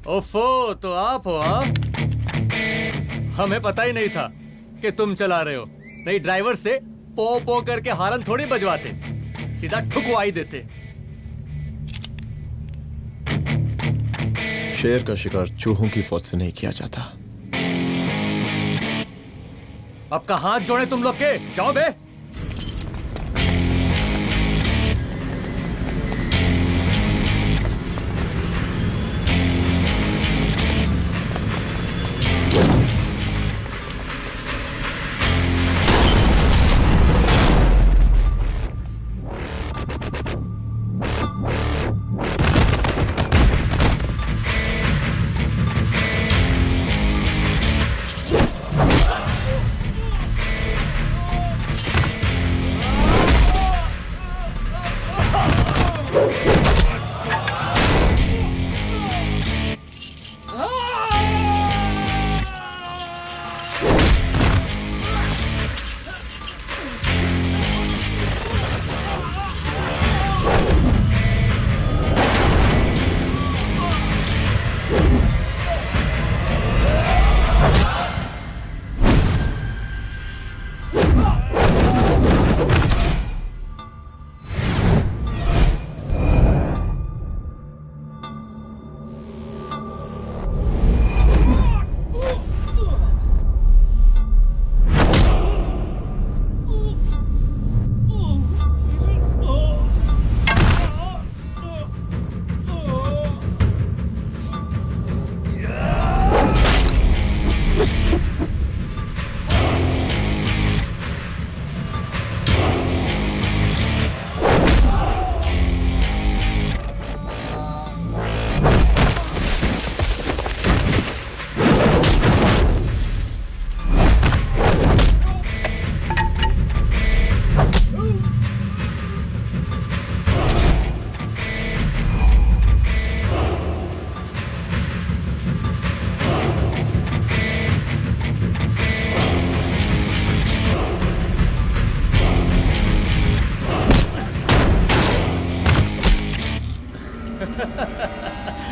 ओफो, तो आप हो हाँ? हमें पता ही नहीं था कि तुम चला रहे हो। नहीं ड्राइवर से पो पो करके हारन थोड़ी बजवाते, सीधा ठुकवाई देते। शेर का शिकार चूहों की फौज से नहीं किया जाता। अब का हाथ जोड़े तुम लोग के, जाओ बे।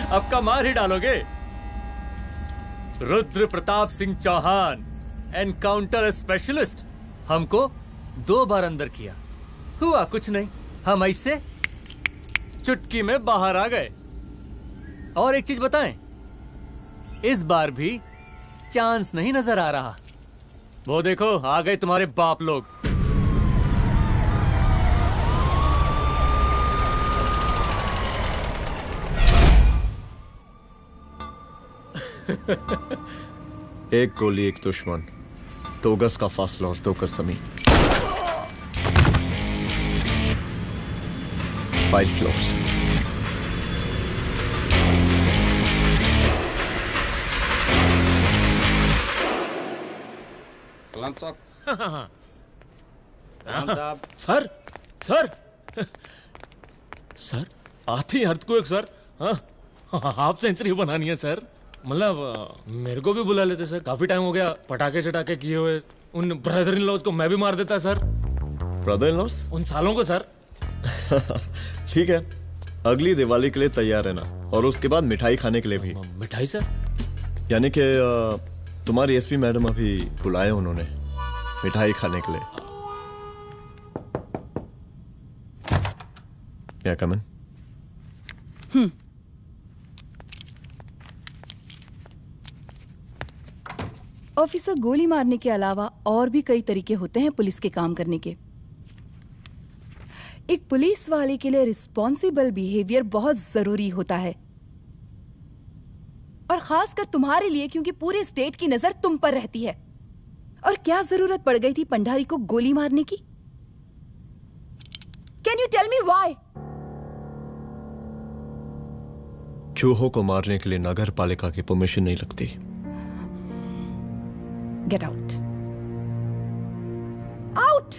अब का मार ही डालोगे। रुद्र प्रताप सिंह चौहान, एनकाउंटर स्पेशलिस्ट, हमको 2 बार अंदर किया, हुआ कुछ नहीं। हम ऐसे चुटकी में बाहर आ गए। और एक चीज बताएं, इस बार भी चांस नहीं नजर आ रहा। वो देखो आ गए तुम्हारे बाप लोग। एक गोली एक दुश्मन, 2 गज का फासला और 2 गज जमीन। File closed. सलाम साहब। सर सर सर आते ही अर्थक्वेक सर। हाँ हाफ सेंचुरी बनानी है सर। मतलब मेरे को भी बुला लेते सर, काफी टाइम हो गया पटाखे चटाखे किए हुए। उन ब्रदर इन लॉज को मैं भी मार देता सर। Brother in laws? उन सालों को सर। ठीक है, अगली दिवाली के लिए तैयार रहना, और उसके बाद मिठाई खाने के लिए भी। मिठाई सर? यानी कि तुम्हारी एसपी मैडम अभी बुलाए उन्होंने मिठाई खाने के लिए। क्या कमन? ऑफिसर, गोली मारने के अलावा और भी कई तरीके होते हैं पुलिस के काम करने के। एक पुलिस वाले के लिए रिस्पॉन्सिबल बिहेवियर बहुत जरूरी होता है, और खासकर तुम्हारे लिए, क्योंकि पूरे स्टेट की नजर तुम पर रहती है। और क्या जरूरत पड़ गई थी पंडारी को गोली मारने की? Can you tell me why? चूहों को मारने के लिए नगर पालिका की परमिशन नहीं लगती। Get out. Out!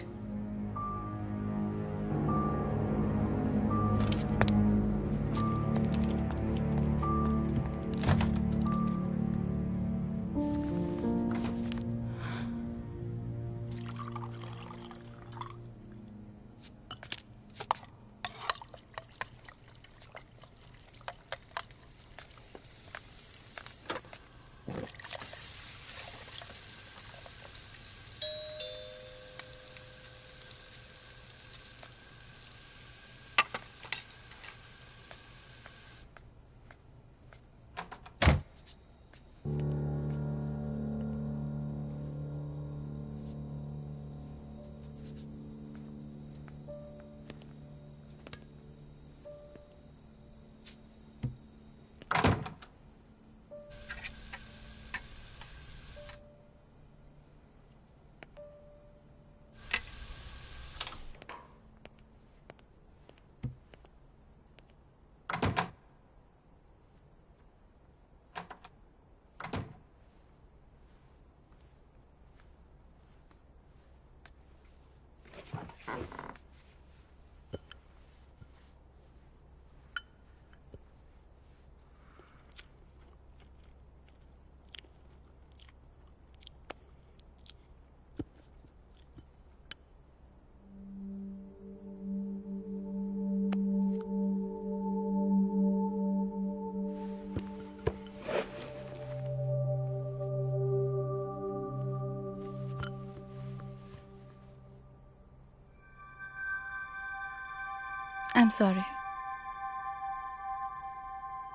I'm sorry.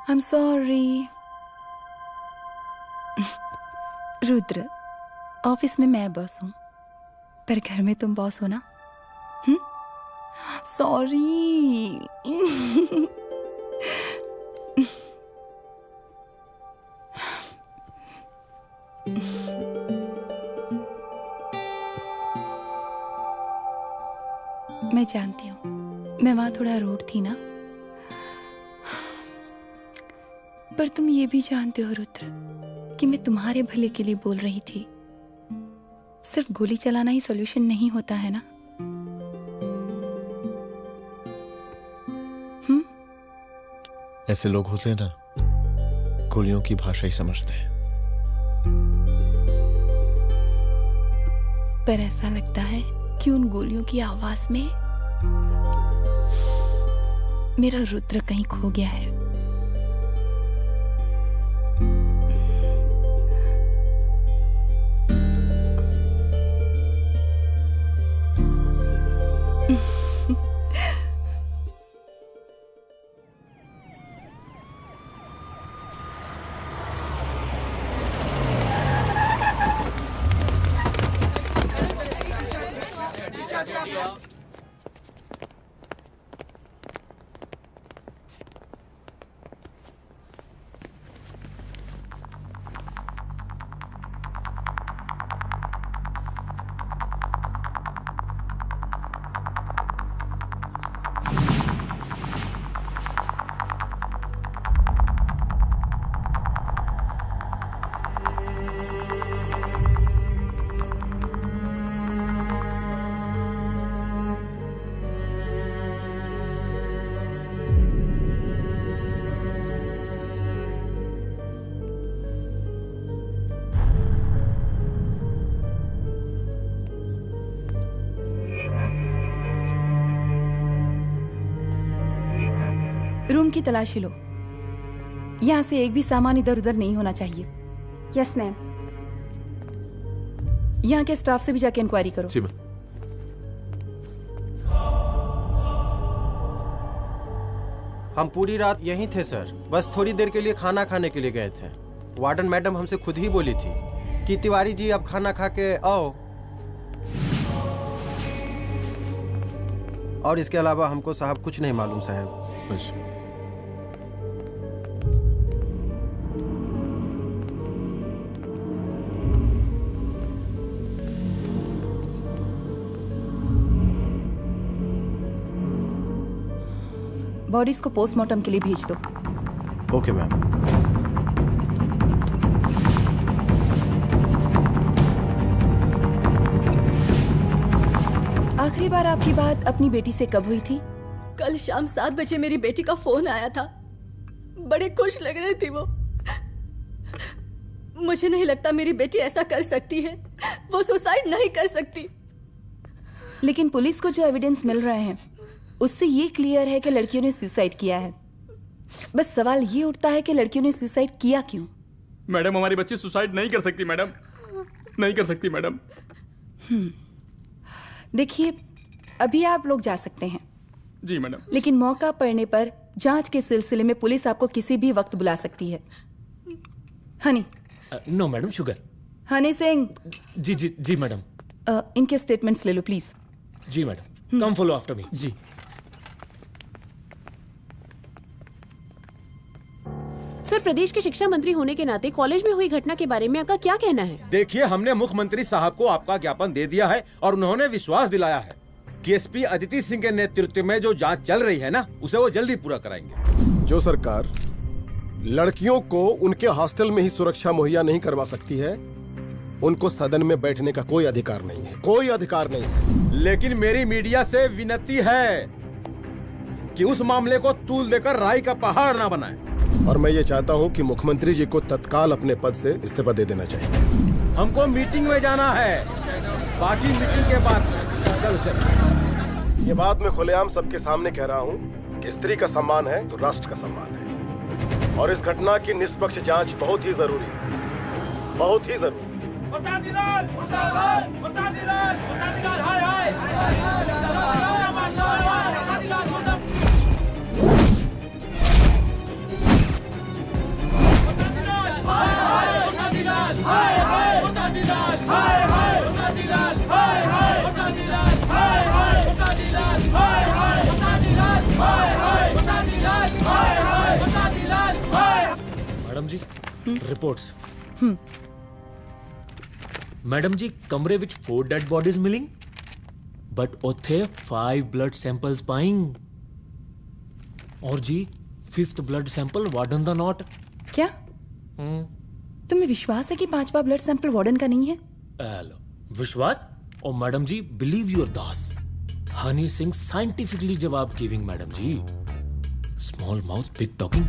I'm sorry. Rudra, office में मैं बॉस हूँ, पर घर में तुम बॉस हो ना? सॉरी. मैं जानती हूँ, मैं वहां थोड़ा रूड थी ना, पर तुम ये भी जानते हो रुद्र कि मैं तुम्हारे भले के लिए बोल रही थी. सिर्फ गोली चलाना ही सॉल्यूशन नहीं होता है ना. ऐसे लोग होते हैं ना, गोलियों की भाषा ही समझते हैं. पर ऐसा लगता है कि उन गोलियों की आवाज में मेरा रुद्र कहीं खो गया है. रूम की तलाशी लो. यहाँ से एक भी सामान इधर उधर नहीं होना चाहिए. Yes ma'am. यहाँ के स्टाफ से भी जाके इंक्वायरी करो. जी मैम. हम पूरी रात यहीं थे सर, बस थोड़ी देर के लिए खाना खाने के लिए गए थे. वार्डन मैडम हमसे खुद ही बोली थी कि तिवारी जी अब खाना खा के आओ, और इसके अलावा हमको साहब कुछ नहीं मालूम साहब. अच्छा. बॉडीज को पोस्टमार्टम के लिए भेज दो. Okay ma'am. आखिरी बार आपकी बात अपनी बेटी से कब हुई थी? कल शाम 7 बजे मेरी बेटी का फोन आया था. बड़ी खुश लग रही थी वो. मुझे नहीं लगता मेरी बेटी ऐसा कर सकती है. वो सुसाइड नहीं कर सकती. लेकिन पुलिस को जो एविडेंस मिल रहे हैं उससे ये क्लियर है कि लड़कियों ने सुसाइड किया है. बस सवाल ये उठता है कि लड़कियों ने सुसाइड किया क्यों? मैडम, हमारी बच्ची सुसाइड नहीं कर सकती मैडम, नहीं कर सकती मैडम. देखिए, अभी आप लोग जा सकते हैं. जी मैडम. लेकिन मौका पड़ने पर जांच के सिलसिले में पुलिस आपको किसी भी वक्त बुला सकती है. Honey. No madam, sugar. Honey Singh. जी जी जी मैडम. इनके स्टेटमेंट्स ले लो प्लीज. जी madam. Come follow after me. जी. सर, प्रदेश के शिक्षा मंत्री होने के नाते कॉलेज में हुई घटना के बारे में आपका क्या कहना है? देखिए, हमने मुख्यमंत्री साहब को आपका ज्ञापन दे दिया है और उन्होंने विश्वास दिलाया है कि एसपी अदिति सिंह के नेतृत्व में जो जांच चल रही है ना, उसे वो जल्दी पूरा कराएंगे. जो सरकार लड़कियों को उनके हॉस्टल में ही सुरक्षा मुहैया नहीं करवा सकती है, उनको सदन में बैठने का कोई अधिकार नहीं है. कोई अधिकार नहीं है. लेकिन मेरी मीडिया से विनती है कि उस मामले को तूल देकर राई का पहाड़ ना बनाए. और मैं ये चाहता हूँ कि मुख्यमंत्री जी को तत्काल अपने पद से इस्तीफा दे देना चाहिए. हमको मीटिंग में जाना है, बाकी मीटिंग के बाद. चलो चलो. ये बात मैं खुलेआम सबके सामने कह रहा हूँ कि स्त्री का सम्मान है तो राष्ट्र का सम्मान है, और इस घटना की निष्पक्ष जांच बहुत ही जरूरी है, बहुत ही जरूरी. मैडम जी रिपोर्ट्स। मैडम जी कमरे विच 4 डेड बॉडीज मिलिंग बट उथे 5 ब्लड सैंपल्स पाइंग और जी 5th ब्लड सैंपल वार्डन दा नॉट। क्या तुम्हें विश्वास है कि 5वां ब्लड सैंपल वार्डन का नहीं है? विश्वास? और मैडम जी बिलीव योर दास हनी सिंह साइंटिफिकली जवाब giving madam ji. Small mouth big talking.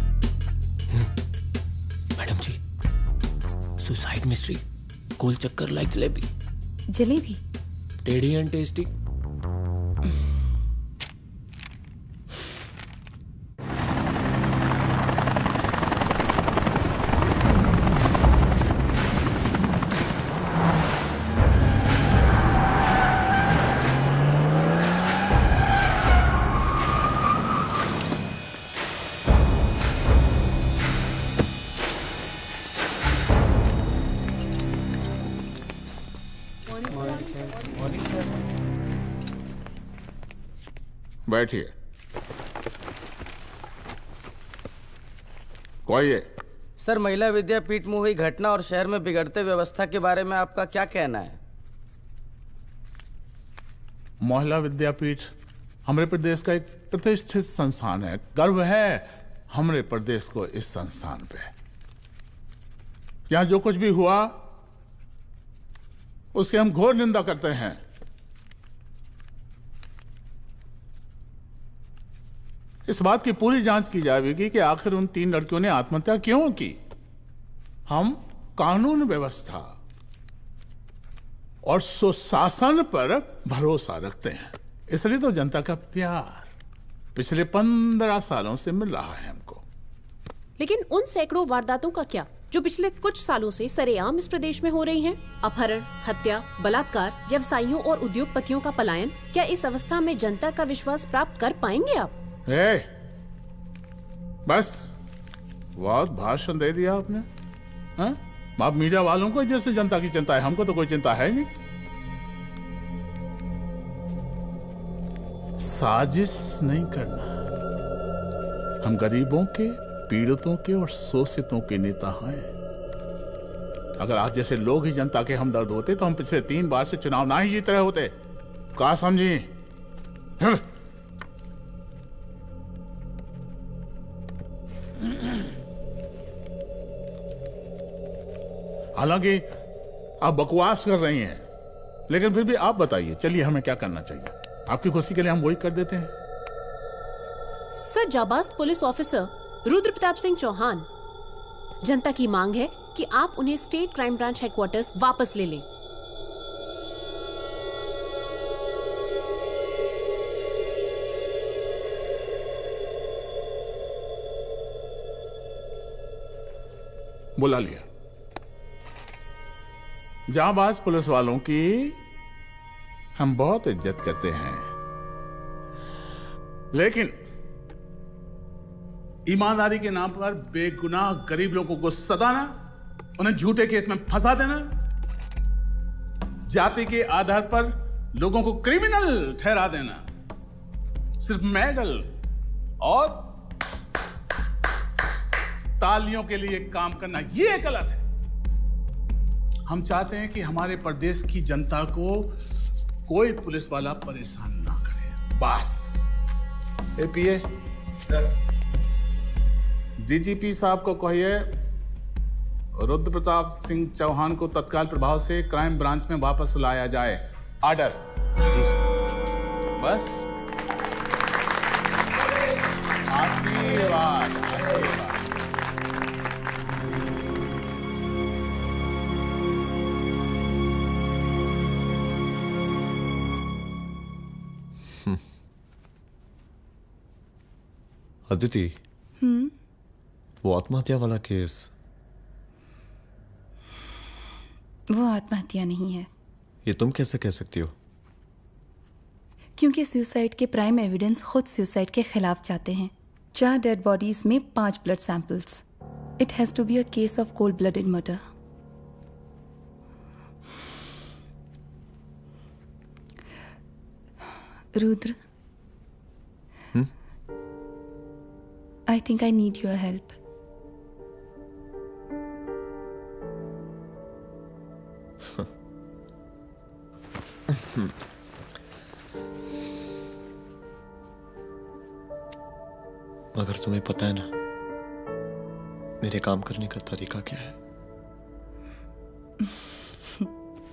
Madam ji suicide mystery गोल चक्कर लाइक जलेबी। जलेबी टेढ़ी एंड टेस्टी। बैठिए। कोई है? सर, महिला विद्यापीठ में हुई घटना और शहर में बिगड़ते व्यवस्था के बारे में आपका क्या कहना है? महिला विद्यापीठ हमारे प्रदेश का एक प्रतिष्ठित संस्थान है। गर्व है हमारे प्रदेश को इस संस्थान पे। यहाँ जो कुछ भी हुआ उसकी हम घोर निंदा करते हैं। इस बात की पूरी जांच की जाएगी कि आखिर उन 3 लड़कियों ने आत्महत्या क्यों की। हम कानून व्यवस्था और सुशासन पर भरोसा रखते हैं, इसलिए तो जनता का प्यार पिछले 15 सालों से मिल रहा है हमको। लेकिन उन सैकड़ों वारदातों का क्या जो पिछले कुछ सालों से सरेआम इस प्रदेश में हो रही हैं? अपहरण, हत्या, बलात्कार, व्यवसायियों और उद्योगपतियों का पलायन। क्या इस अवस्था में जनता का विश्वास प्राप्त कर पाएंगे आप? बस बहुत भाषण दे दिया आपने। हाँ? आप मीडिया वालों को जैसे जनता की चिंता है, हमको तो कोई चिंता है नहीं। साजिश नहीं करना। हम गरीबों के, पीड़ितों के और शोषितों के नेता हैं। अगर आप जैसे लोग ही जनता के हमदर्द होते तो हम पिछले 3 बार से चुनाव ना ही जीत रहे होते। क्या समझी? हालांकि आप बकवास कर रही हैं, लेकिन फिर भी आप बताइए, चलिए हमें क्या करना चाहिए? आपकी खुशी के लिए हम वही कर देते हैं। सर, जाबाज पुलिस ऑफिसर रुद्र प्रताप सिंह चौहान, जनता की मांग है कि आप उन्हें स्टेट क्राइम ब्रांच हेडक्वार्टर्स वापस ले लें। बुला लिया। जाबाज पुलिस वालों की हम बहुत इज्जत करते हैं, लेकिन ईमानदारी के नाम पर बेगुनाह गरीब लोगों को सताना, उन्हें झूठे केस में फंसा देना, जाति के आधार पर लोगों को क्रिमिनल ठहरा देना, सिर्फ मेडल और तालियों के लिए काम करना, यह गलत है। हम चाहते हैं कि हमारे प्रदेश की जनता को कोई पुलिस वाला परेशान ना करे, बस। एपीए डीजीपी साहब को कहिए रुद्र प्रताप सिंह चौहान को तत्काल प्रभाव से क्राइम ब्रांच में वापस लाया जाए। ऑर्डर। बस। आशीर्वाद, आशीर्वाद। अदिति, वो आत्महत्या वाला केस, वो आत्महत्या नहीं है। ये तुम कैसे कह सकती हो? क्योंकि सुसाइड के प्राइम एविडेंस खुद सुसाइड के खिलाफ जाते हैं। 4 डेड बॉडीज में 5 blood samples. It has to be a case of cold blooded murder. Rudra, I think I need your help. मगर तुम्हें पता है ना मेरे काम करने का तरीका क्या है?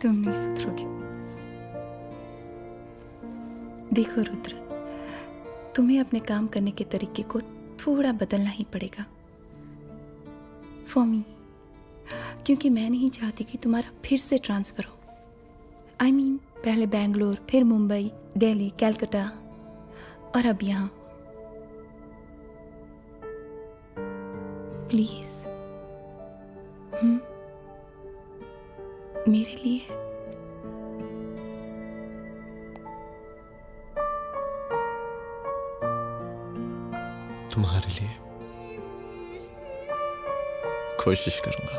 तुम नहीं सुधरोगे। देखो रुद्र, तुम्हें अपने काम करने के तरीके को थोड़ा बदलना ही पड़ेगा फॉर मी, क्योंकि मैं नहीं चाहती कि तुम्हारा फिर से ट्रांसफर हो। I mean, पहले बेंगलोर, फिर मुंबई, दिल्ली, कलकत्ता और अब यहाँ। प्लीज मेरे लिए। तुम्हारे लिए कोशिश करूंगा।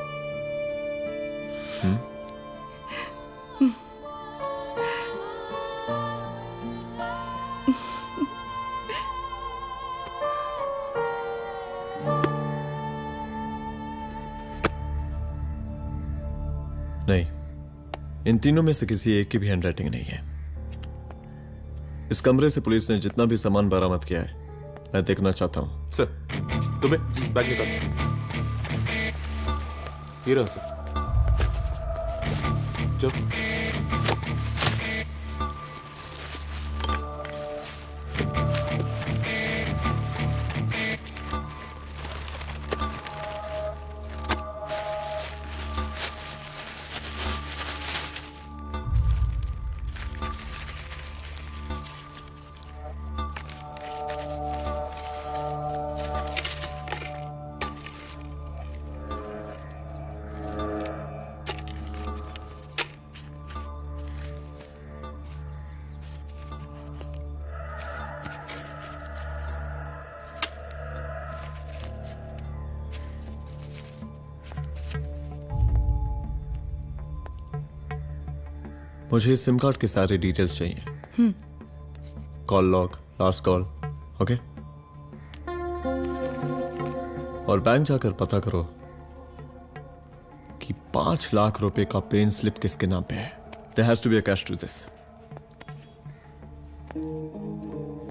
नहीं, इन तीनों में से किसी एक की भी हैंडराइटिंग नहीं है। इस कमरे से पुलिस ने जितना भी सामान बरामद किया है मैं देखना चाहता हूं। सर, तुम्हें बैग निकाल। ये रहा सर। चल। मुझे सिम कार्ड के सारे डिटेल्स चाहिए। Call log, last call, okay? और बैंक जाकर पता करो कि 5 लाख रुपए का पेन स्लिप किसके नाम पे है। There has to be a cash to this.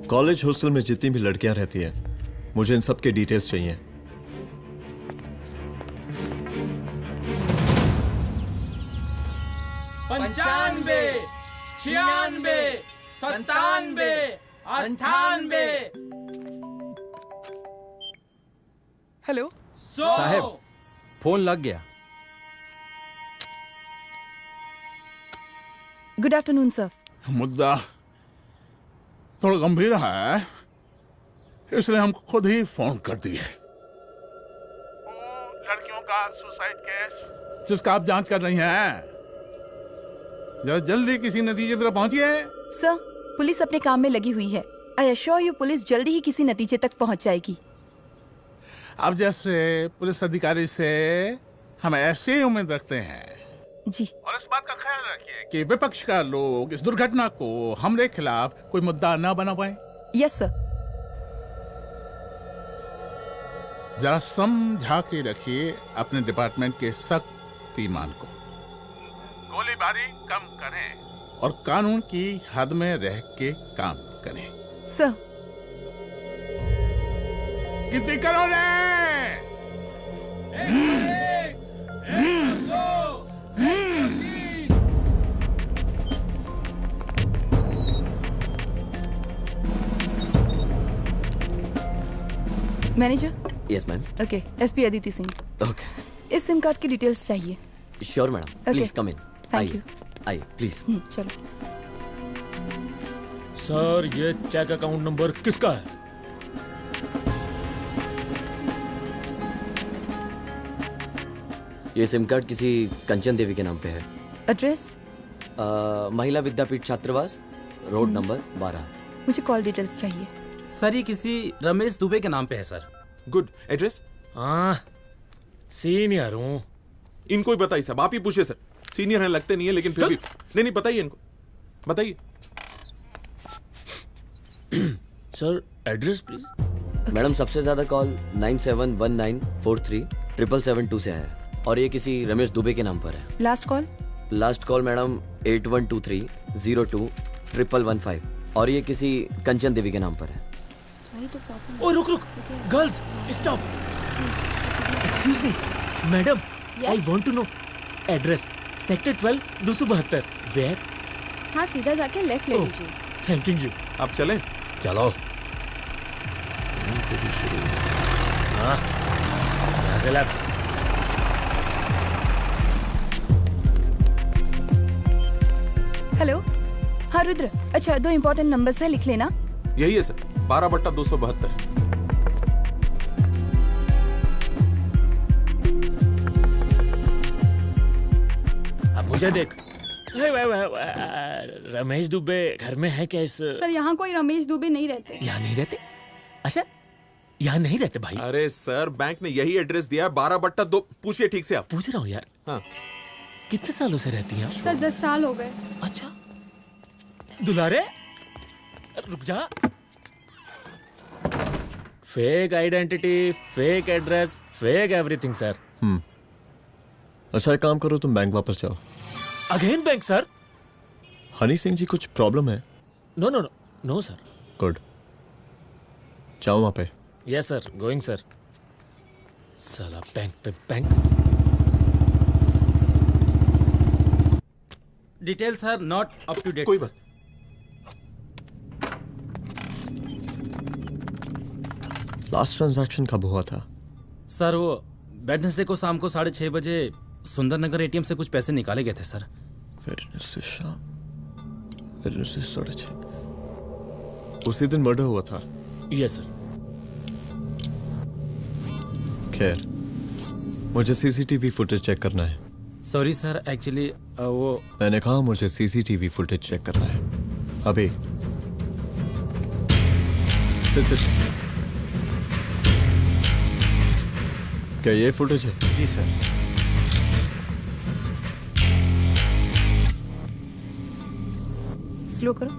College hostel में जितनी भी लड़कियां रहती हैं, मुझे इन सब के डिटेल्स चाहिए। पंचानबे, 96, 97, 98। हेलो साहब, फोन लग गया। Good afternoon sir. मुद्दा थोड़ा गंभीर है, इसलिए हम खुद ही फोन कर दिए। लड़कियों का सुसाइड केस जिसका आप जांच कर रही हैं, जरा जल्दी किसी नतीजे पर पहुंचिए। सर, पुलिस अपने काम में लगी हुई है। आई अश्योर यू, पुलिस जल्दी ही किसी नतीजे तक पहुंच जाएगी। अब जैसे पुलिस अधिकारी से हम ऐसे ही उम्मीद रखते हैं जी। और इस बात का ख्याल रखिए कि विपक्ष का लोग इस दुर्घटना को हमरे खिलाफ कोई मुद्दा न बना पाए। Yes sir. जरा समझा के रखिए अपने डिपार्टमेंट के शक्तिमान को। गोलीबारी कम करें और कानून की हद में रह के काम करें। सर। कितनी करोगे? Manager. Yes ma'am. Okay, SP Aditi Singh. Okay. इस सिम कार्ड की डिटेल्स चाहिए। Sure madam, please come in. Thank you. आइए प्लीज। चलो। सर, ये चेक अकाउंट नंबर किसका है? ये सिम कार्ड किसी कंचन देवी के नाम पे है। एड्रेस? महिला विद्यापीठ छात्रावास, रोड नंबर 12। मुझे कॉल डिटेल्स चाहिए। सर, ये किसी रमेश दुबे के नाम पे है सर। गुड। एड्रेस? हाँ, सीनियर हूँ। इनको ही बताइए साहब, आप ही पूछिए सर। सीनियर हैं लगते नहीं है, लेकिन फिर भी नहीं बताइए इनको, बताइए। Sir, address please. मैडम, सबसे ज्यादा कॉल 9719437772 से है और ये किसी रमेश दुबे के नाम पर है। Last call? Last call madam 8123021115 और ये किसी कंचन देवी के नाम पर है। ओ रुक girls stop. Excuse me madam, I want to know address sector 12 272 where. हाँ, सीधा जाके लेफ्ट ले लीजिए। Thank you. आप चलें? चलो। हाँ, यहाँ से लेफ्ट। हेलो। हाँ रुद्र, अच्छा 2 इम्पोर्टेंट नंबर्स है, लिख लेना। यही है सर, 12/272। अब मुझे देख। रमेश दुबे घर में है क्या? इस सर यहाँ कोई रमेश दुबे नहीं रहते। यहाँ नहीं रहते? अच्छा, यहाँ नहीं रहते भाई। अरे सर, बैंक ने यही एड्रेस दिया है, 12/2। पूछिए ठीक से आप। पूछ रहा हूँ यार। हाँ। कितने सालों से रहती हैं आप? सर 10 साल हो गए। अच्छा दुलारे, रुक जा। Fake identity, fake address, fake everything sir. अच्छा एक काम करो, तुम बैंक वापस जाओ। Again bank sir? Honey Singh ji कुछ प्रॉब्लम है? No no no no sir. Good, जाओ वहां पे। Yes sir, going sir. साला बैंक पे bank. Details are not up to date. कोई बात। लास्ट ट्रांजैक्शन कब हुआ था? सर वो वेडनेसडे को शाम को 6:30 बजे सुंदरनगर एटीएम से कुछ पैसे निकाले गए थे सर। वेडनेसडे शाम, वेडनेसडे 6:30। उसी दिन मर्डर हुआ था? Yes sir. खैर, मुझे सीसीटीवी फुटेज चेक करना है। सॉरी सर, एक्चुअली वो मैंने कहा मुझे सीसीटीवी फुटेज चेक करना है अभी। सिट। क्या ये फुटेज है? जी सर। स्लो करो।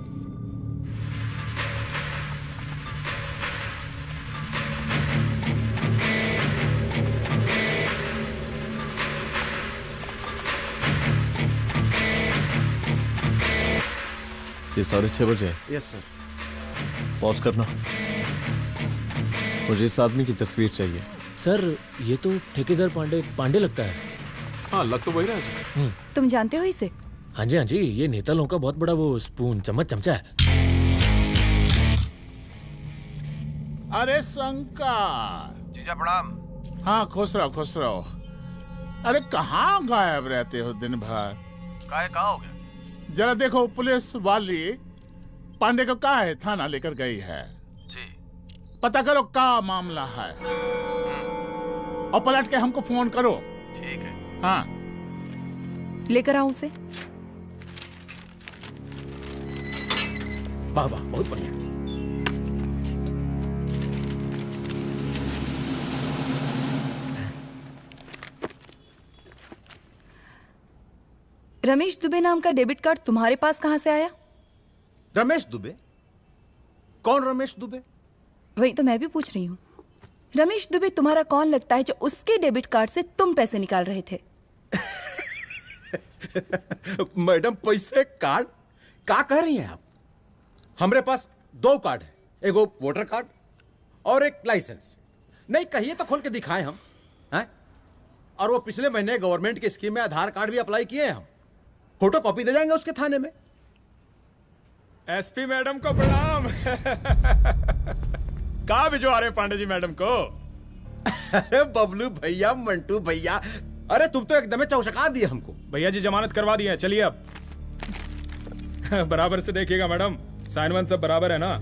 ये 6:30 बजे है? Yes sir. पॉज करना। मुझे इस आदमी की तस्वीर चाहिए। सर ये तो ठेकेदार पांडे लगता है। हाँ, लग तो वही रहा है सर। तुम जानते हो इसे? हाँ जी हाँ जी, ये नेता लोगों का बहुत बड़ा वो स्पून चमचा है। अरे शंकर। जीजा प्रणाम। हाँ खुश रहो। अरे कहाँ गायब रहते हो दिन भर? कहाँ हो गया? जरा देखो, पुलिस वाली पांडे को कहा है थाना लेकर गई है। जी। पता करो क्या मामला है और पलट के हमको फोन करो। ठीक है। हाँ लेकर आओ उसे। वाह वाह, बहुत बढ़िया। रमेश दुबे नाम का डेबिट कार्ड तुम्हारे पास कहां से आया? रमेश दुबे? कौन रमेश दुबे? वही तो मैं भी पूछ रही हूँ। रमेश दुबे तुम्हारा कौन लगता है जो उसके डेबिट कार्ड से तुम पैसे निकाल रहे थे? मैडम, पैसे कार्ड क्या कह रही हैं आप? हमारे पास 2 कार्ड है, एक वोटर कार्ड और एक लाइसेंस। नहीं कहिए तो खोल के दिखाएं हम हैं? और वो पिछले महीने गवर्नमेंट की स्कीम में आधार कार्ड भी अप्लाई किए हैं हम। फोटो कॉपी दे जाएंगे उसके थाने में। एसपी मैडम को प्रणाम। कहाँ भिजवा रहे पांडे जी मैडम को? अरे बबलू भैया, मंटू भैया, अरे तुम तो एकदम चौचका दिए हमको। भैया जी जमानत करवा दिए हैं, चलिए अब। बराबर से देखिएगा मैडम, साइन वन सब बराबर है ना?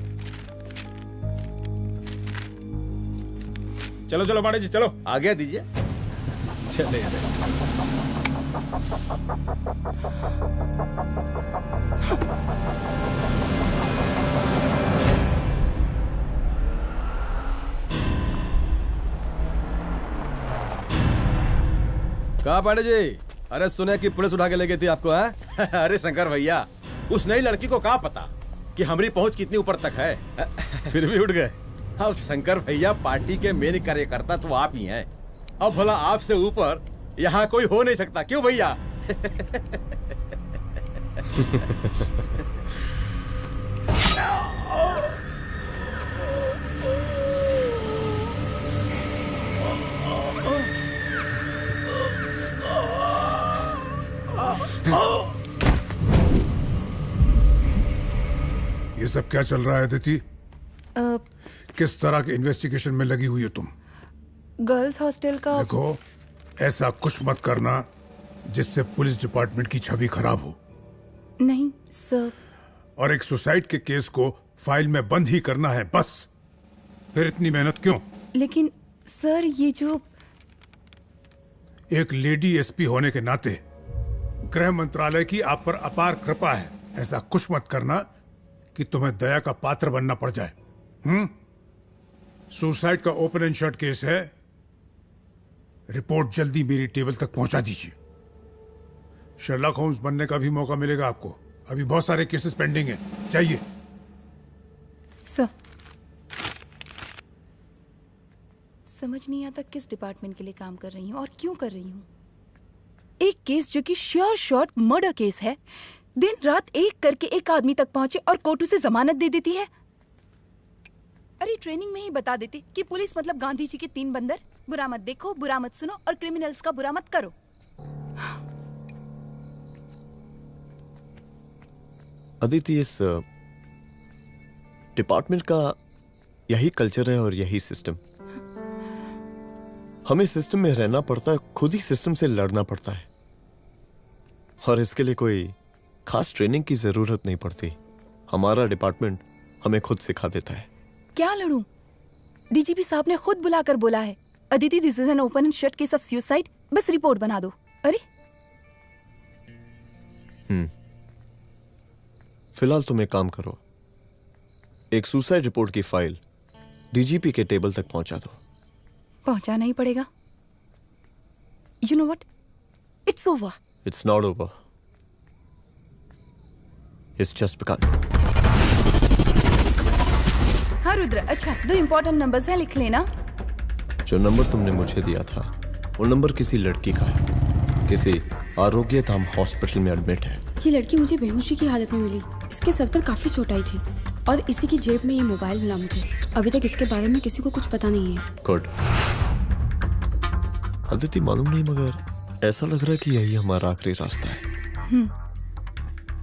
चलो चलो पांडे जी चलो, आगे दीजिए। चले कहा पांडे जी? अरे सुने कि पुलिस उठा के ले गई थी आपको है? अरे शंकर भैया, उस नई लड़की को क्या पता कि हमारी पहुंच कितनी ऊपर तक है। फिर भी उठ गए। अब शंकर भैया, पार्टी के मेन कार्यकर्ता तो आप ही हैं। अब भला आपसे ऊपर यहाँ कोई हो नहीं सकता, क्यों भैया? ये सब क्या चल रहा है अदिति? किस तरह के इन्वेस्टिगेशन में लगी हुई हो तुम? गर्ल्स हॉस्टल का। देखो, ऐसा कुछ मत करना जिससे पुलिस डिपार्टमेंट की छवि खराब हो। नहीं सर। और एक सुसाइड के केस को फाइल में बंद ही करना है बस। फिर इतनी मेहनत क्यों? लेकिन सर, ये जो एक लेडी एसपी होने के नाते गृह मंत्रालय की आप पर अपार कृपा है। ऐसा कुछ मत करना कि तुम्हें दया का पात्र बनना पड़ जाए। सुसाइड का ओपन एंड शट केस है। रिपोर्ट जल्दी मेरी टेबल तक पहुंचा दीजिए। शर्लॉक होम्स बनने का भी मौका मिलेगा आपको। अभी बहुत सारे केसेस पेंडिंग हैं। चाहिए सर। समझ नहीं आता किस डिपार्टमेंट के लिए काम कर रही हूँ और क्यों कर रही हूँ। एक केस जो कि श्योर शॉट मर्डर केस है, दिन रात एक करके एक आदमी तक पहुंचे और कोर्ट उसे जमानत दे देती है। अरे ट्रेनिंग में ही बता देती कि पुलिस मतलब गांधी जी के 3 बंदर, बुरा मत देखो, बुरा मत सुनो और क्रिमिनल्स का बुरा मत करो। अदिति, इस डिपार्टमेंट का यही कल्चर है और यही सिस्टम। हमें सिस्टम में रहना पड़ता है, खुद ही सिस्टम से लड़ना पड़ता है, और इसके लिए कोई खास ट्रेनिंग की जरूरत नहीं पड़ती। हमारा डिपार्टमेंट हमें खुद सिखा देता है। क्या लड़ूं? डीजीपी साहब ने खुद बुलाकर बोला है, Aditi, this is an open and shut case of suicide, बस रिपोर्ट बना दो। अरे फिलहाल तुम एक काम करो, एक सुसाइड रिपोर्ट की फाइल डीजीपी के टेबल तक पहुंचा दो। पहुंचाना ही पड़ेगा। You know what, it's over. It's not over, it's just began. हाँ रुद्र, अच्छा 2 इंपॉर्टेंट नंबर्स हैं, लिख लेना। जो नंबर तुमने मुझे दिया था वो नंबर किसी लड़की का है, किसी आरोग्य धाम हॉस्पिटल में एडमिट है। ये लड़की मुझे बेहोशी की हालत में मिली। इसके सर पर काफी चोट आई थी और इसी की जेब में ये मोबाइल मिला मुझे। अभी तक इसके बारे में किसी को कुछ पता नहीं है। गुड। अदिति, मालूम नहीं मगर ऐसा लग रहा है कि यही हमारा आखिरी रास्ता है।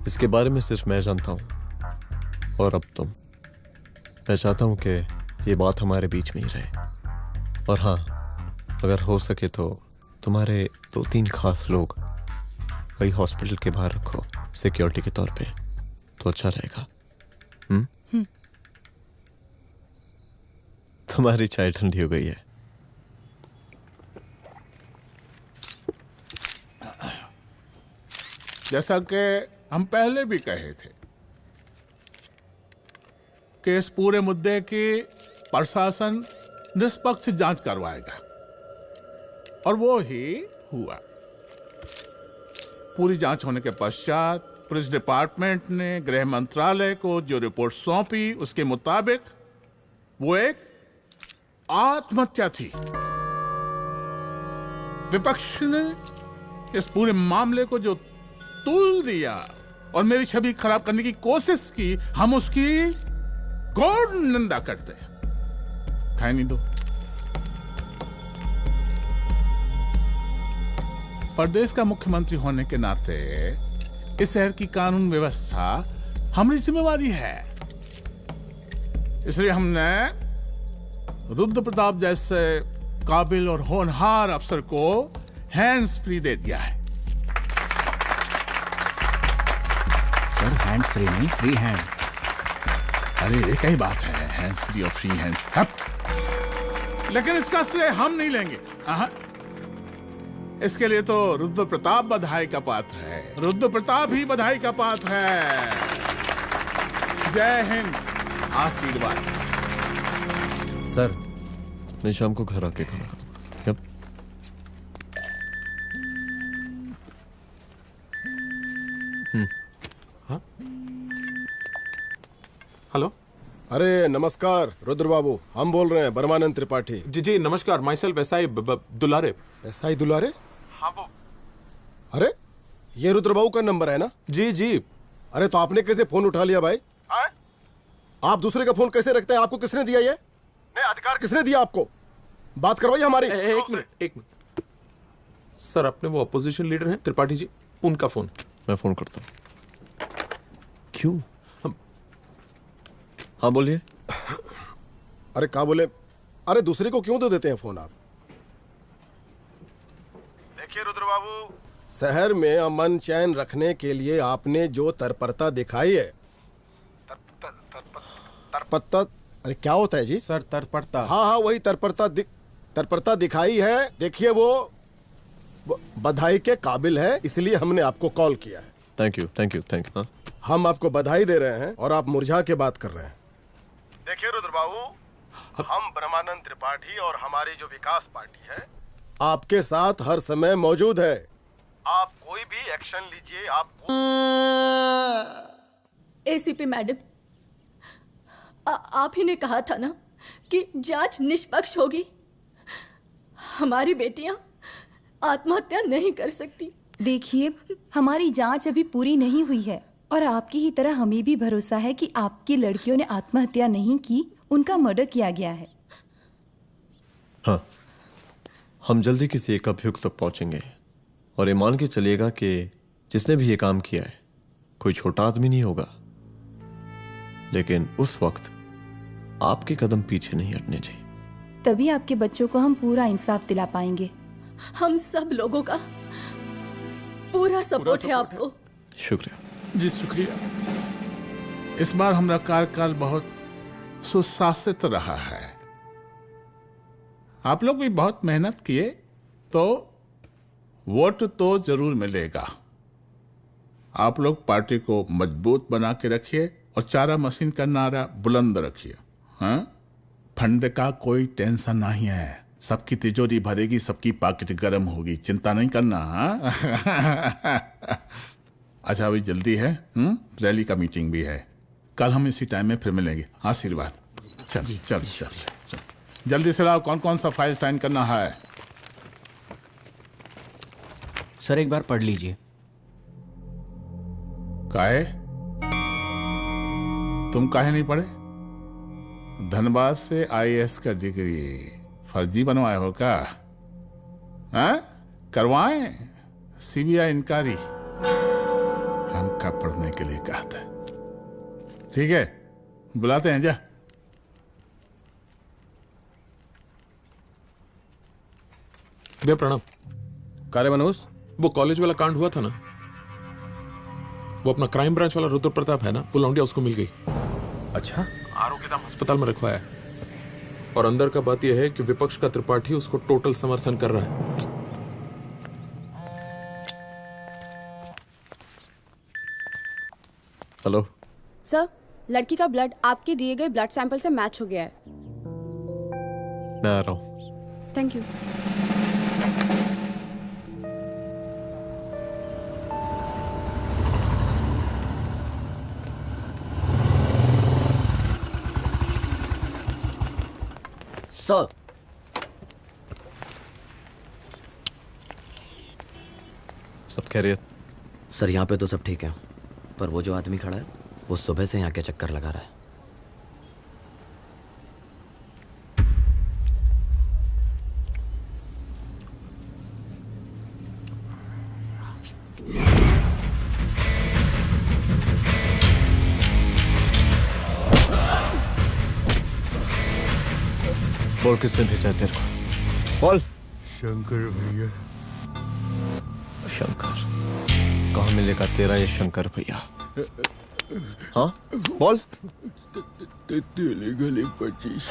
इसके बारे में सिर्फ मैं जानता हूँ और अब तुम। मैं चाहता हूँ कि ये बात हमारे बीच में ही रहे। और हाँ, अगर हो सके तो तुम्हारे 2-3 खास लोग वही हॉस्पिटल के बाहर रखो सिक्योरिटी के तौर पे, तो अच्छा रहेगा। तुम्हारी चाय ठंडी हो गई है। जैसा कि हम पहले भी कहे थे कि इस पूरे मुद्दे की प्रशासन निष्पक्ष जांच करवाएगा, और वो ही हुआ। पूरी जांच होने के पश्चात पुलिस डिपार्टमेंट ने गृह मंत्रालय को जो रिपोर्ट सौंपी उसके मुताबिक वो एक आत्महत्या थी। विपक्ष ने इस पूरे मामले को जो तुल दिया और मेरी छवि खराब करने की कोशिश की, हम उसकी घोर निंदा करते हैं। खाए नहीं दो। प्रदेश का मुख्यमंत्री होने के नाते इस शहर की कानून व्यवस्था हमारी जिम्मेवारी है। इसलिए हमने रुद्र प्रताप जैसे काबिल और होनहार अफसर को हैंड्स फ्री दे दिया है। सर, हैंड्स फ्री नहीं, फ्री हैंड। अरे एक ही बात है, हैंड्स फ्री और फ्री हैंड। लेकिन इसका श्रेय हम नहीं लेंगे। इसके लिए तो रुद्र प्रताप बधाई का पात्र है। रुद्र प्रताप ही बधाई का पात्र है। जय हिंद। आशीर्वाद। सर, मैं शाम को घर आके खाना खाऊंगा। हाँ? हेलो। अरे नमस्कार रुद्र बाबू, हम बोल रहे हैं परमानंद त्रिपाठी। जी जी नमस्कार। My self SI Dulare. SI दुलारे? हाँ वो। अरे ये रुद्र बाबू का नंबर है ना? जी जी, अरे तो आपने कैसे फोन उठा लिया भाई? आप दूसरे का फोन कैसे रखते हैं? आपको किसने दिया ये? नहीं, अधिकार किसने दिया आपको? बात करवाइए हमारी। एक मिनट। सर, अपने वो अपोजिशन लीडर हैं त्रिपाठी जी, उनका फोन। मैं फोन करता हूँ। क्यों? हाँ बोलिए। अरे क्या बोले? अरे दूसरे को क्यों दे देते हैं फोन आप? देखिए रुद्र बाबू, शहर में अमन चैन रखने के लिए आपने जो तत्परता दिखाई है, तत्परता, अरे क्या होता है जी? सर तत्परता। हाँ वही तत्परता दिखाई है। देखिए वो बधाई के काबिल है, इसलिए हमने आपको कॉल किया है। Thank you. हम आपको बधाई दे रहे हैं और आप मुरझा के बात कर रहे हैं। देखिए रुद्र बाबू, हम ब्रह्मानंद त्रिपाठी और हमारी जो विकास पार्टी है आपके साथ हर समय मौजूद है। आप कोई भी एक्शन लीजिए। एसीपी मैडम, आप ही ने कहा था ना कि जांच निष्पक्ष होगी। हमारी बेटियां आत्महत्या नहीं कर सकती। देखिए, हमारी जांच अभी पूरी नहीं हुई है और आपकी ही तरह हमें भी भरोसा है कि आपकी लड़कियों ने आत्महत्या नहीं की, उनका मर्डर किया गया है। हाँ, हम जल्दी किसी एक अभियुक्त तक पहुंचेंगे और ये मान के चलिएगा कि जिसने भी ये काम किया है कोई छोटा आदमी नहीं होगा, लेकिन उस वक्त आपके कदम पीछे नहीं हटने चाहिए। तभी आपके बच्चों को हम पूरा इंसाफ दिला पाएंगे। हम सब लोगों का पूरा सपोर्ट है आपको। शुक्रिया जी, शुक्रिया। इस बार हमारा कार्यकाल बहुत सुशासित रहा है। आप लोग भी बहुत मेहनत किए तो वोट तो जरूर मिलेगा। आप लोग पार्टी को मजबूत बना के रखिए और चारा मशीन का नारा बुलंद रखिए। हाँ, फंड का कोई टेंशन नहीं है, सबकी तिजोरी भरेगी, सबकी पॉकेट गर्म होगी, चिंता नहीं करना। हाँ? अच्छा, अभी जल्दी है, रैली का मीटिंग भी है। कल हम इसी टाइम में फिर मिलेंगे। आशीर्वाद। चल जल्दी से लाओ, कौन कौन सा फाइल साइन करना है? सर एक बार पढ़ लीजिए। काहे? तुम काहे नहीं पढ़े? धनबाद से आईएएस का डिग्री फर्जी बनवाए हो क्या? हाँ? करवाएं सीबीआई इंक्वायरी। हमका पढ़ने के लिए कहा था। ठीक है, बुलाते हैं। जा भैया प्रणाम। कार्य मनोज, वो कॉलेज वाला कांड हुआ था ना, वो अपना क्राइम ब्रांच वाला रुद्र प्रताप है ना, वो लौंडिया उसको मिल गई। अच्छा? आरोग्यधाम अस्पताल में रखवाया है। और अंदर का बात यह है कि विपक्ष का त्रिपाठी उसको टोटल समर्थन कर रहा है। हेलो सर, लड़की का ब्लड आपके दिए गए ब्लड सैंपल से मैच हो गया है। मैं आ रहा हूँ। Thank you. सर, सब खैरियत? सर यहाँ पे तो सब ठीक है, पर वो जो आदमी खड़ा है वो सुबह से यहाँ के चक्कर लगा रहा है। बोल, किसने भेजा है तेरे को? बोल। शंकर भैया। शंकर? कहाँ मिलेगा तेरा ये शंकर भैया? हाँ बोल। गली 25।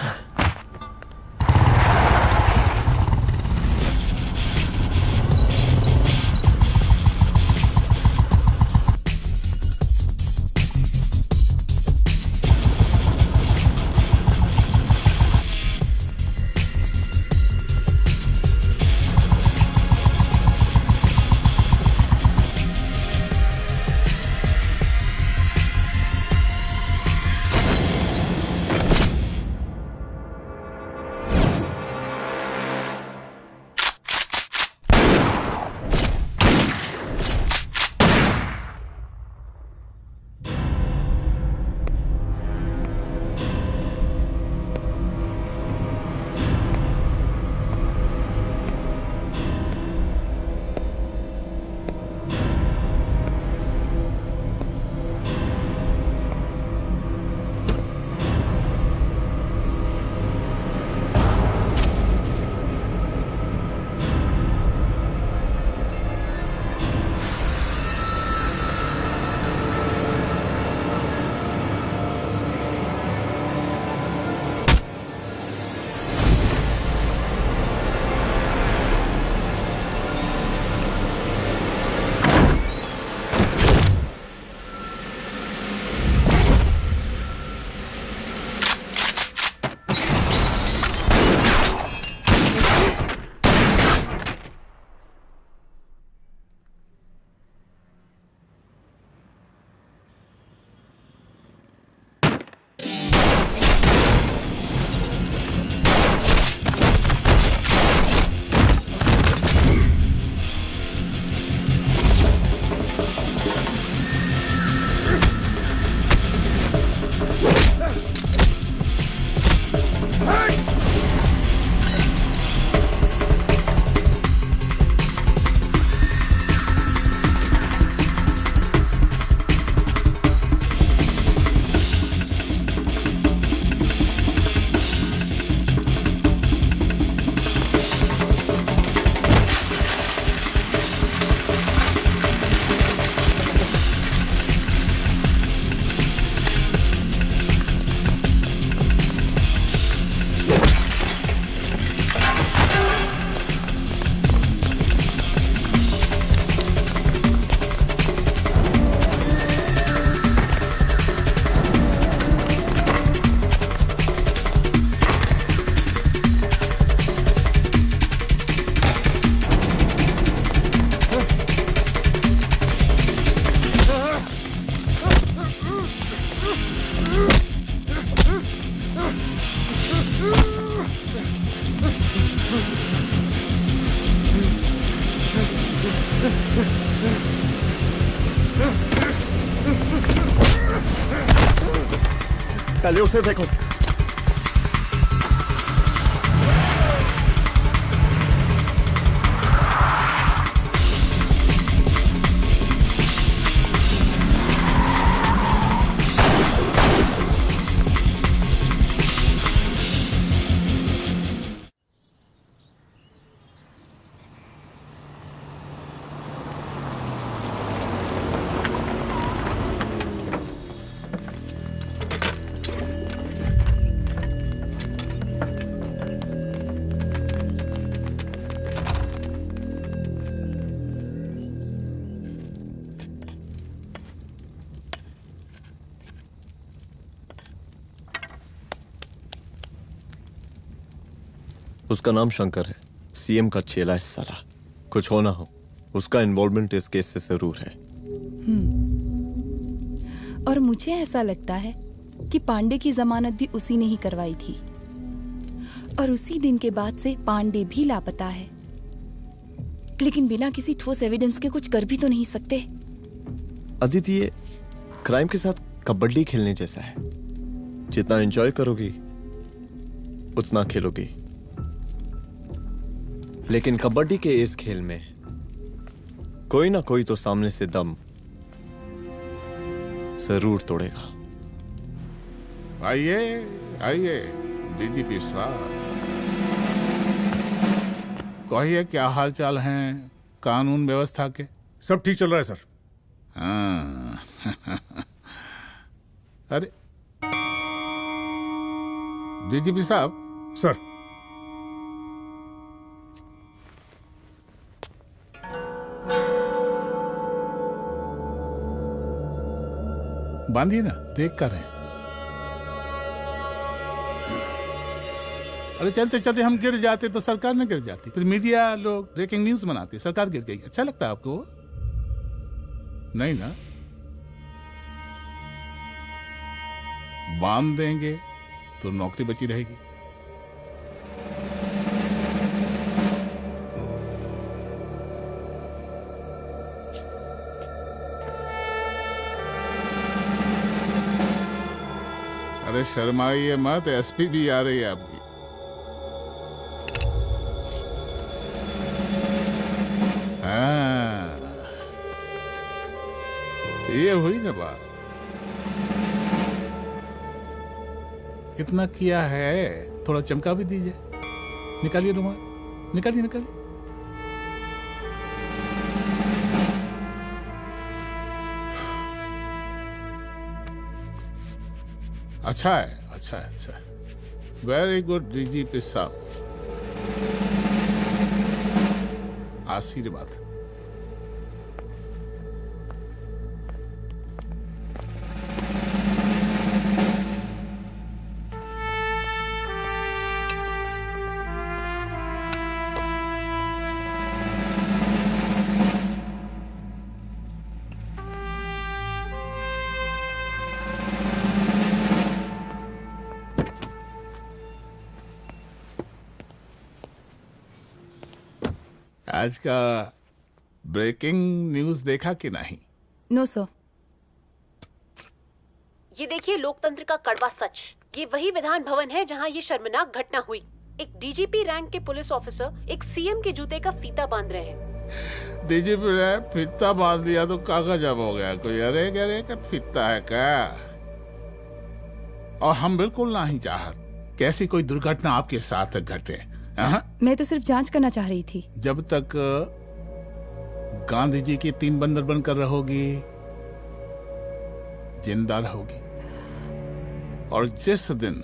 पहले उसे देखो। उसका नाम शंकर है, सीएम का चेला है साला। कुछ हो ना हो, उसका इन्वॉल्वमेंट इस केस से जरूर है। और मुझे ऐसा लगता है कि पांडे की जमानत भी उसी ने ही करवाई थी, और उसी दिन के बाद से पांडे भी लापता है। लेकिन बिना किसी ठोस एविडेंस के कुछ कर भी तो नहीं सकते। अदिति, ये क्राइम के साथ कबड्डी खेलने जैसा है। जितना एंजॉय करोगी उतना खेलोगी, लेकिन कबड्डी के इस खेल में कोई ना कोई तो सामने से दम जरूर तोड़ेगा। आइए आइए डीजीपी साहब, कहिए क्या हाल चाल हैं कानून व्यवस्था के? सब ठीक चल रहा है सर। हाँ अरे डीजीपी साहब। सर, बांधिए ना, देख कर रहे हैं। अरे चलते चलते हम गिर जाते तो सरकार न गिर जाती, फिर मीडिया लोग ब्रेकिंग न्यूज बनाते, सरकार गिर गई। अच्छा लगता है आपको? नहीं ना? बांध देंगे तो नौकरी बची रहेगी। अरे शर्माइए मत, एसपी भी आ रही है आपकी। हाँ, ये हुई ना बात। इतना किया है, थोड़ा चमका भी दीजिए। निकालिए रुमाल, निकालिए निकालिए। अच्छा है, अच्छा है, अच्छा है। वेरी गुड डीजीपी साहब, आशीर्वाद। आज का ब्रेकिंग न्यूज देखा कि नहीं? No sir. ये देखिए लोकतंत्र का कड़वा सच। ये वही विधान भवन है जहां ये शर्मनाक घटना हुई। एक डीजीपी रैंक के पुलिस ऑफिसर एक सीएम के जूते का फीता बांध रहे हैं। डीजीपी ने फीता बांध दिया तो काका जब हो गया कोई? अरे गरे का फीता है क्या? और हम बिल्कुल नहीं चाहते कैसी कोई दुर्घटना आपके साथ घटे। मैं तो सिर्फ जांच करना चाह रही थी। जब तक गांधी जी की 3 बंदर बनकर रहोगी, जिंदा रहोगी। और जिस दिन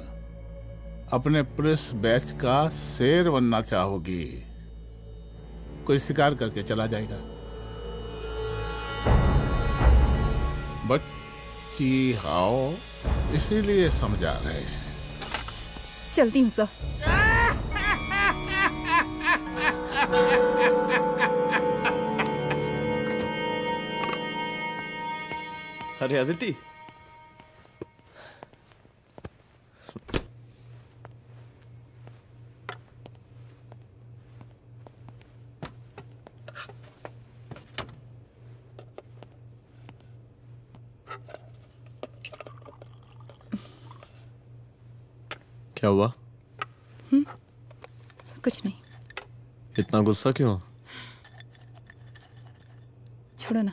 अपने पुलिस बैच का शेर बनना चाहोगी, कोई शिकार करके चला जाएगा। बच्ची हाओ, इसीलिए समझा रहे हैं। चलती हूँ सर। अरे अदिति, क्या हुआ? कुछ नहीं। इतना गुस्सा क्यों? छोड़ो ना।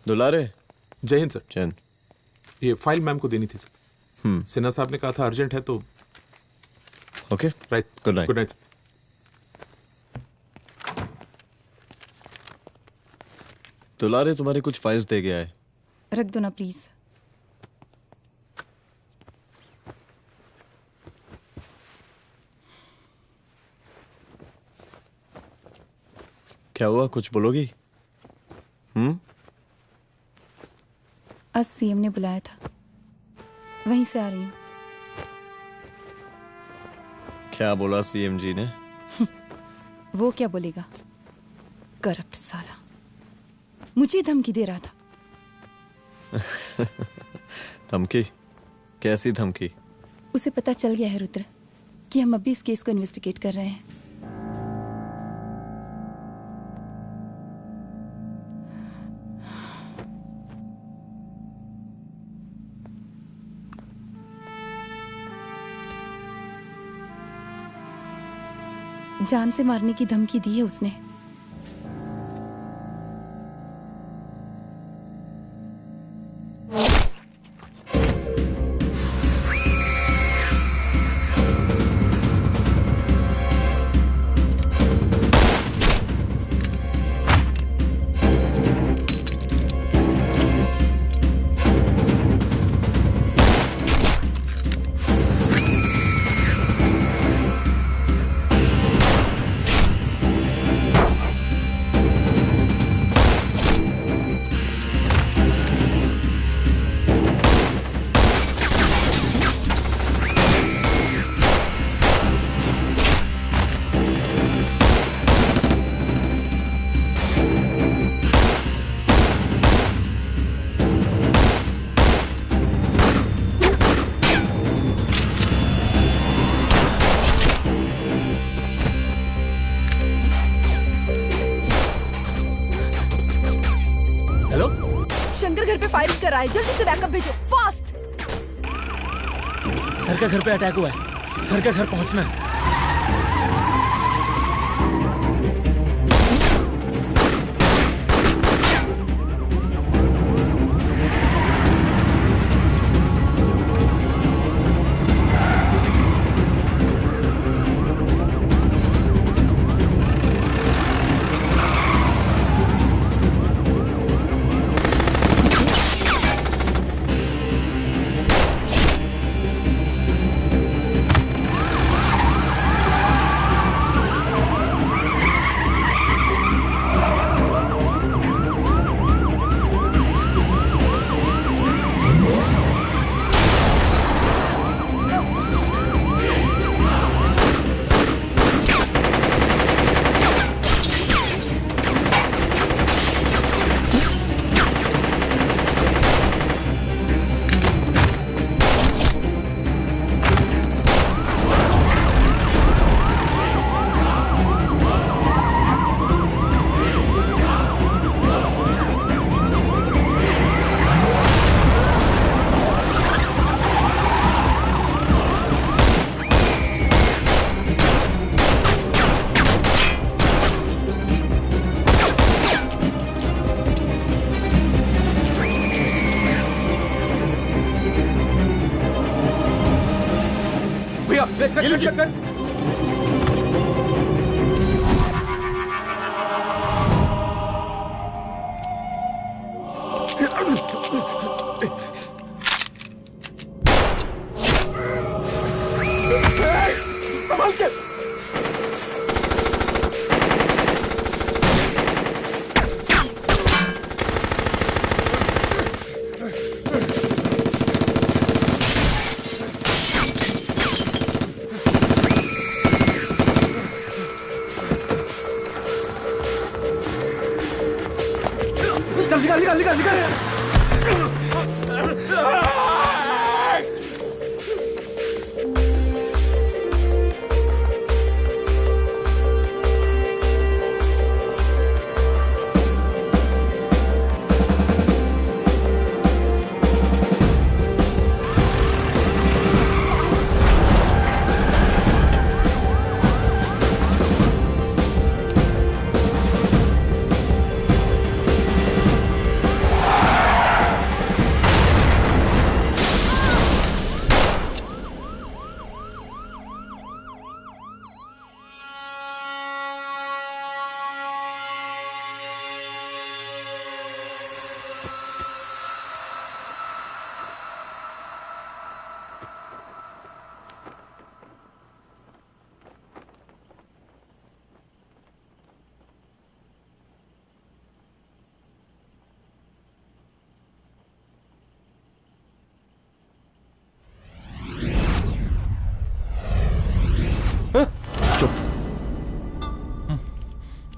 दुलारे। जय हिंद सर। जय हिंद। ये फाइल मैम को देनी थी सर। सिन्हा साहब ने कहा था अर्जेंट है तो। Okay right. Good night. Good night. दुलारे तुम्हारे कुछ फाइल्स दे गया है। रख दो ना प्लीज। क्या हुआ, कुछ बोलोगी? आज सीएम ने बुलाया था, वहीं से आ रही हूँ। क्या बोला सीएम जी ने? वो क्या बोलेगा, करप्ट साला, मुझे धमकी दे रहा था। धमकी? कैसी धमकी? उसे पता चल गया है रुद्र कि हम अभी इस केस को इन्वेस्टिगेट कर रहे हैं। जान से मारने की धमकी दी है उसने। जल्दी से बैकअप भेजो, फास्ट। सर का घर पे अटैक हुआ है, सर का घर पहुंचना है।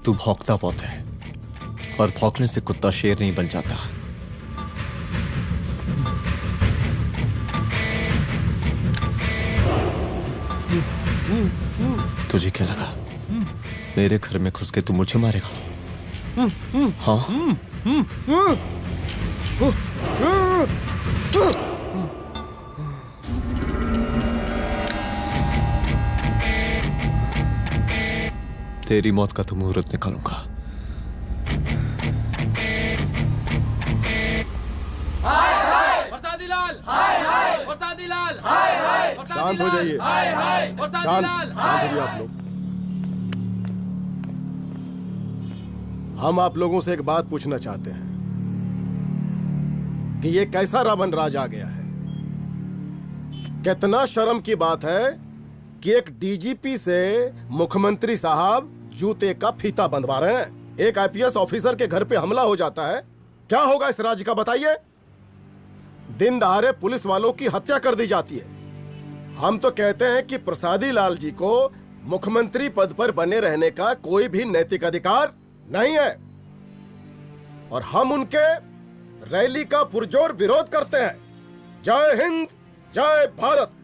तू भौंकता बहुत है, और भौंकने से कुत्ता शेर नहीं बन जाता। तुझे क्या लगा मेरे घर में घुस के तू मुझे मारेगा? हाँ? तेरी मौत का तो मुहूर्त निकालूंगा। हाय हाय बरसाती लाल, हाय हाय बरसाती लाल, हाय हाय शांत हो जाइए। हाय हाय बरसाती शांत लाल, शांत हो जाइए आप लोग। हम आप लोगों से एक बात पूछना चाहते हैं कि ये कैसा रावण राज आ गया है। कितना शर्म की बात है कि एक डीजीपी से मुख्यमंत्री साहब जूते का फीता बंधवा रहे हैं। एक आईपीएस ऑफिसर के घर पे हमला हो जाता है, क्या होगा इस राज्य का बताइए? दिन दहाड़े पुलिस वालों की हत्या कर दी जाती है। हम तो कहते हैं कि प्रसादी लाल जी को मुख्यमंत्री पद पर बने रहने का कोई भी नैतिक अधिकार नहीं है, और हम उनके रैली का पुरजोर विरोध करते हैं। जय हिंद, जय भारत।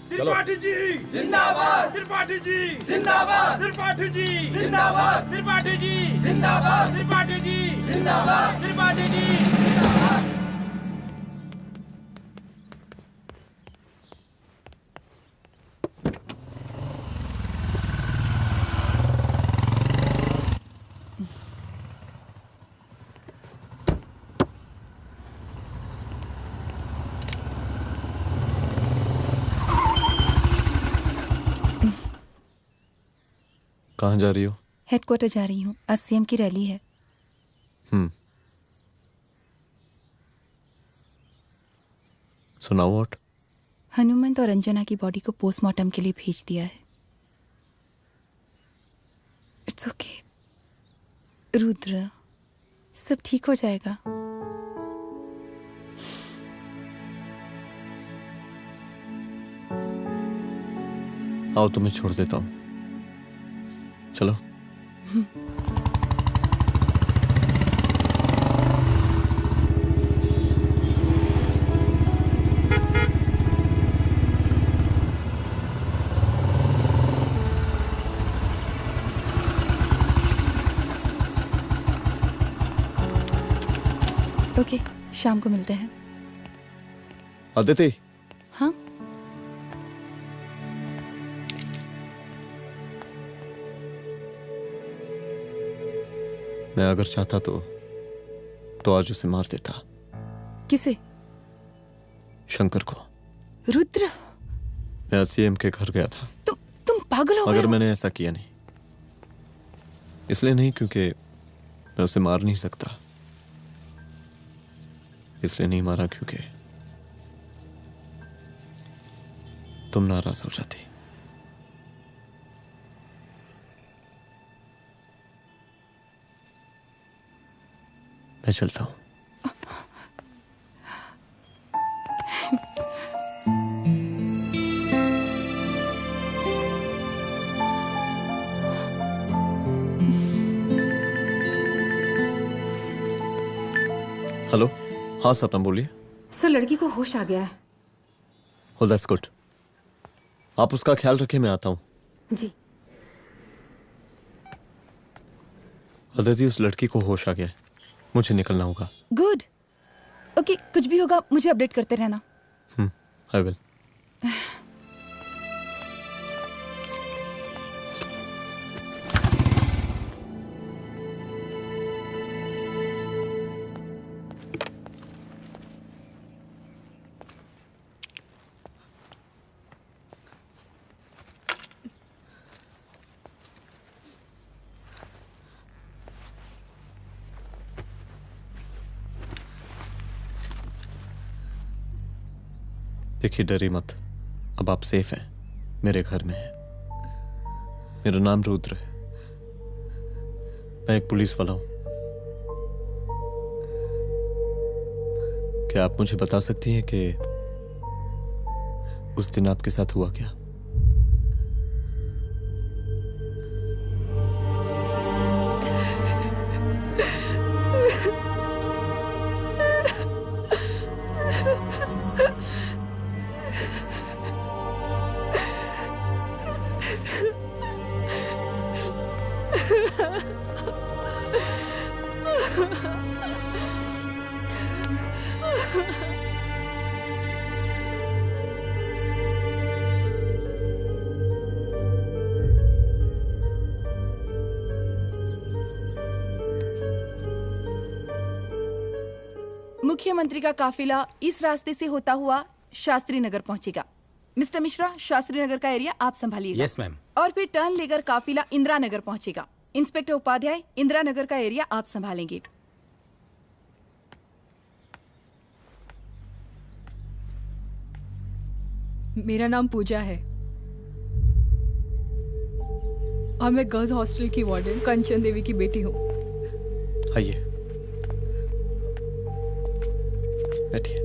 त्रिपाठी जी जिंदाबाद, त्रिपाठी जी जिंदाबाद, त्रिपाठी जी जिंदाबाद, त्रिपाठी जी जिंदाबाद, त्रिपाठी जी जिंदाबाद, त्रिपाठी जी जिंदाबाद। कहाँ जा रही हो? हेडक्वार्टर जा रही हूँ, आज सीएम की रैली है। सुनाओ व्हाट? हनुमंत और अंजना की बॉडी को पोस्टमार्टम के लिए भेज दिया है। इट्स ओके रुद्र, सब ठीक हो जाएगा। आओ तुम्हें छोड़ देता हूँ, चलो। ओके, शाम को मिलते हैं। अदिति। हाँ? मैं अगर चाहता तो आज उसे मार देता। किसे? शंकर को। रुद्र, मैं सीएम के घर गया था। तुम पागल हो गए मगर हो? मैंने ऐसा किया नहीं, इसलिए नहीं क्योंकि मैं उसे मार नहीं सकता, इसलिए नहीं मारा क्योंकि तुम नाराज हो जाती। मैं चलता हूं। हेलो, हाँ सपना बोलिए। सर, लड़की को होश आ गया है। Oh, that's good. आप उसका ख्याल रखिए, मैं आता हूँ। जी। अदिति, उस लड़की को होश आ गया है, मुझे निकलना होगा। गुड। ओके, कुछ भी होगा मुझे अपडेट करते रहना। I will. देखिए, डरी मत, अब आप सेफ हैं, मेरे घर में हैं। मेरा नाम रुद्र है, मैं एक पुलिस वाला हूं। क्या आप मुझे बता सकती हैं कि उस दिन आपके साथ हुआ क्या? मुख्यमंत्री का काफिला इस रास्ते से होता हुआ शास्त्री नगर पहुंचेगा। मिस्टर मिश्रा, शास्त्री नगर का एरिया आप संभालिएगा। Yes ma'am. और फिर टर्न लेकर काफिला इंदिरा नगर पहुंचेगा। इंस्पेक्टर उपाध्याय, इंदिरा नगर का एरिया आप संभालेंगे। मेरा नाम पूजा है और मैं गर्ल्स हॉस्टल की वार्डन कंचन देवी की बेटी हूँ। आइए, बैठिए।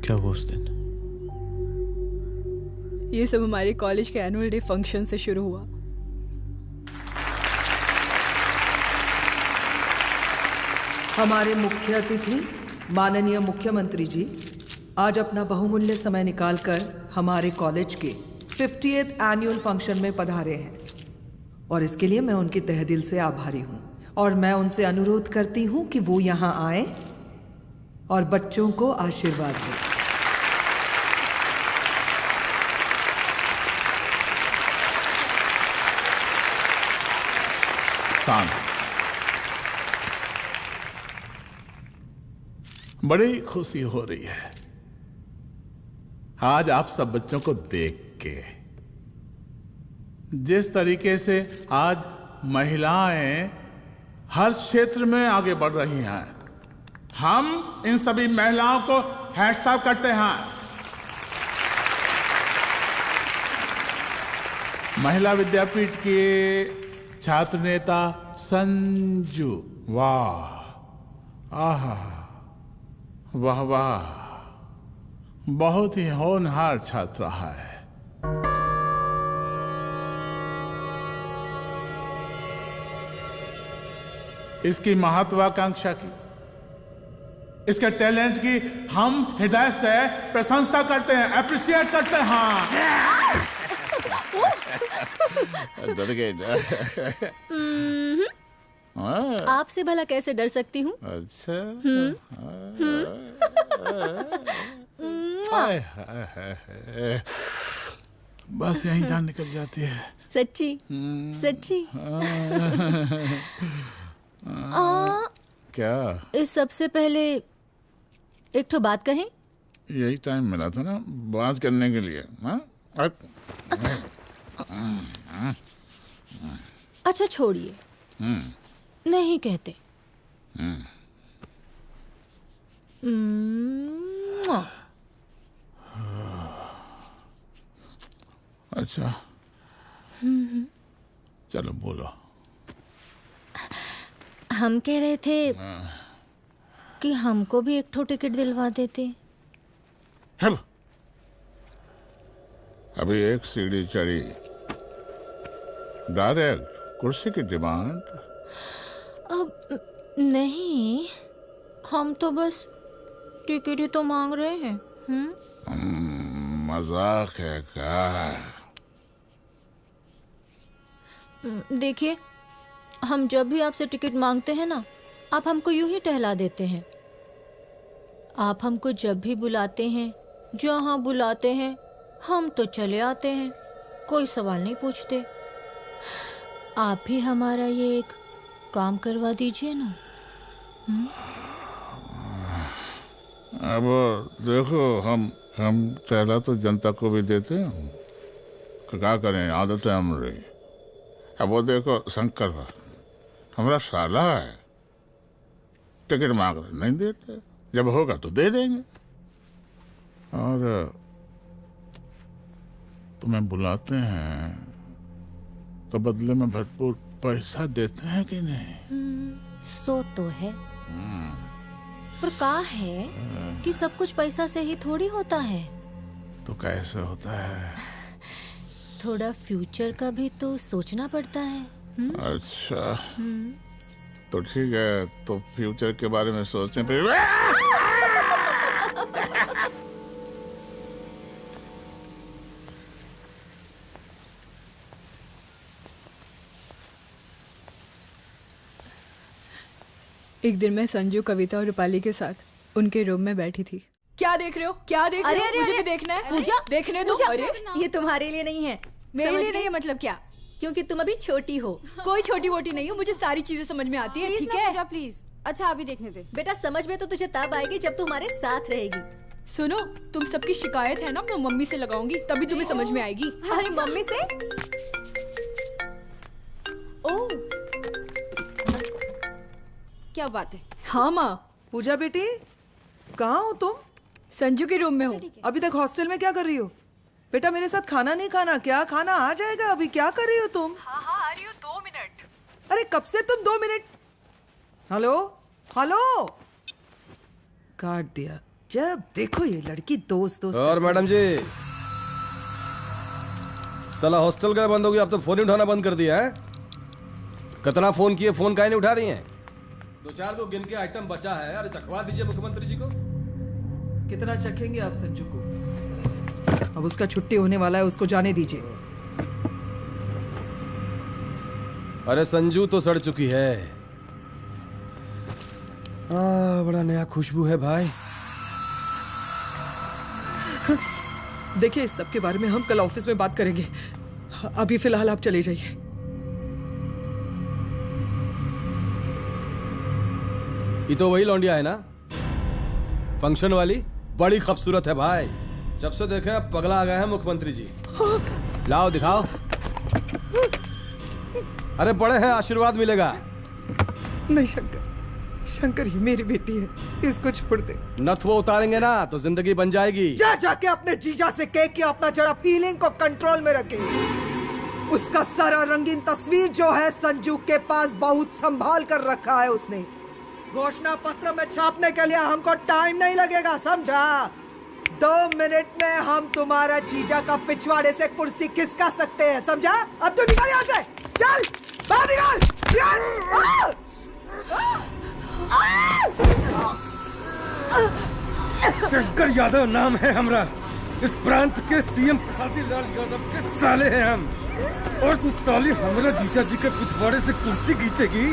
क्या हुआ उस दिन? ये सब हमारे कॉलेज के एनुअल डे फंक्शन से शुरू हुआ। हमारे मुख्य अतिथि माननीय मुख्यमंत्री जी आज अपना बहुमूल्य समय निकालकर हमारे कॉलेज के 50th एनुअल फंक्शन में पधारे हैं और इसके लिए मैं उनके तहे दिल से आभारी हूँ और मैं उनसे अनुरोध करती हूँ कि वो यहाँ आए और बच्चों को आशीर्वाद दें। बड़ी खुशी हो रही है आज आप सब बच्चों को देख के। जिस तरीके से आज महिलाएं हर क्षेत्र में आगे बढ़ रही हैं, हम इन सभी महिलाओं को हैट्स ऑफ करते हैं। महिला विद्यापीठ के छात्र नेता संजू, वाह, आहा, वाह वाह, बहुत ही होनहार छात्रा है। इसकी महत्वाकांक्षा की, इसके टैलेंट की हम हृदय से प्रशंसा करते हैं, अप्रिशिएट करते हैं। डर गए आपसे भला कैसे डर सकती हूँ? अच्छा। बस यही जान निकल जाती है। सच्ची सच्ची। क्या? इस सबसे पहले एक ठो बात कहें? यही टाइम मिला था ना बात करने के लिए। अच्छा छोड़िए, नहीं कहते। अच्छा चलो बोलो। हम कह रहे थे कि हमको भी एक ठो टिकट दिलवा देते। हम अभी एक सीढ़ी चढ़ी, डायरेक्ट कुर्सी की डिमांड। अब नहीं, हम तो बस टिकट ही तो मांग रहे हैं। मजाक है क्या? देखिए, हम जब भी आपसे टिकट मांगते हैं ना, आप हमको यूं ही टहला देते हैं। आप हमको जब भी बुलाते हैं, जहाँ बुलाते हैं, हम तो चले आते हैं, कोई सवाल नहीं पूछते। आप भी हमारा ये एक काम करवा दीजिए ना। अब देखो, हम टहला तो जनता को भी देते हैं, क्या करें, आदत है हमारी। अब वो देखो शंकर हमारा साला है, टिकट मांग रहे नहीं देते, जब होगा तो दे देंगे। और तुम्हें बुलाते हैं तो बदले में भरपूर पैसा देते हैं कि नहीं? सो तो है, पर का है कि सब कुछ पैसा से ही थोड़ी होता है। तो कैसे होता है? थोड़ा फ्यूचर का भी तो सोचना पड़ता है। अच्छा तो ठीक है, तो फ्यूचर के बारे में सोचें फिर। एक दिन मैं संजू, कविता और रूपाली के साथ उनके रूम में बैठी थी। क्या देख रहे हो? क्या देख रहे हो? अरे, मुझे अरे, भी देखना है। पूजा, देखने दो। अरे ये तुम्हारे लिए नहीं है। मेरे समझ लिए नहीं गई? है मतलब क्या? क्योंकि तुम अभी छोटी हो। कोई छोटी वोटी नहीं हो, मुझे सारी चीजें समझ में आती है। ठीक है पूजा प्लीज। अच्छा अभी देखने दे। बेटा समझ में तो तुझे तब आएगी जब तू हमारे साथ रहेगी। सुनो, तुम सबकी शिकायत है ना, मैं मम्मी से लगाऊंगी, तभी तुम्हें समझ में आएगी। अरे मम्मी से? ओह क्या बात है। हाँ माँ। पूजा बेटी, कहाँ हो तुम? संजू के रूम में हूँ। अभी तक हॉस्टल में क्या कर रही हो? बेटा मेरे साथ खाना नहीं खाना क्या? खाना आ जाएगा, अभी क्या कर रही हो तुम? हाँ आ रही हूँ, 2 मिनट। अरे कब से तुम 2 मिनट? हेलो हेलो, काट दिया। जब देखो ये लड़की दोस्त और मैडम जी, साला हॉस्टल का बंद हो गया, अब तो फोन ही उठाना बंद कर दिया है। कितना फोन किए, फोन काहे नहीं उठा रही हैं? 2-4 को गिन के आइटम बचा है, अरे चखवा दीजिए मुख्यमंत्री जी को। कितना चखेंगे आप संजू को? अब उसका छुट्टी होने वाला है, उसको जाने दीजिए। अरे संजू तो सड़ चुकी है। बड़ा नया खुशबू है भाई। देखिए इस सब के बारे में हम कल ऑफिस में बात करेंगे, अभी फिलहाल आप चले जाइए। ये तो वही लौंडिया है ना, फंक्शन वाली? बड़ी खूबसूरत है भाई, जब से देखे पगला आ गए हैं मुख्यमंत्री जी। लाओ दिखाओ। अरे बड़े हैं, आशीर्वाद मिलेगा। नहीं शंकर, शंकर ये मेरी बेटी है, इसको छोड़ दे। नथ वो उतारेंगे ना तो जिंदगी बन जाएगी। जा जाके अपने जीजा से कह के अपना जरा फीलिंग को कंट्रोल में रखे। उसका सारा रंगीन तस्वीर जो है संजू के पास बहुत संभाल कर रखा है उसने। घोषणा पत्र में छापने के लिए हमको टाइम नहीं लगेगा, समझा? 2 मिनट में हम तुम्हारा जीजा का पिछवाड़े से कुर्सी खिसका सकते हैं, समझा? अब तो निकल यहाँ से, चल बाहर निकल। शंकर यादव नाम है हमरा, इस प्रांत के सीएम प्रसादी लाल यादव के साले हैं हम, और तू साली हमरा जीजा जी के पिछवाड़े से कुर्सी खींचेगी?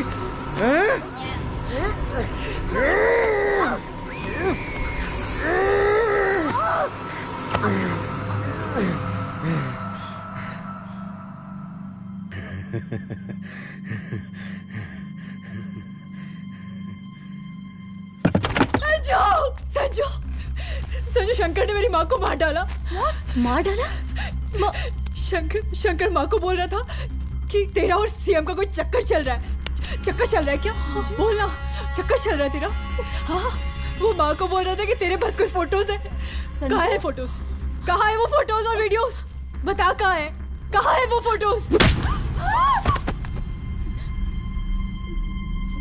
संजू, संजू शंकर ने मेरी माँ को मार डाला। मार डाला? शंकर माँ को बोल रहा था कि तेरा और सीएम का कोई चक्कर चल रहा है। चक्कर चल रहा है क्या? बोलना, चक्कर चल रहा है तेरा? हाँ, वो माँ को बोल रहा था कि तेरे पास कोई फोटोज है। कहाँ है फोटोज? कहाँ है वो फोटोज और वीडियोस? बता कहाँ है? कहाँ है वो फोटोज?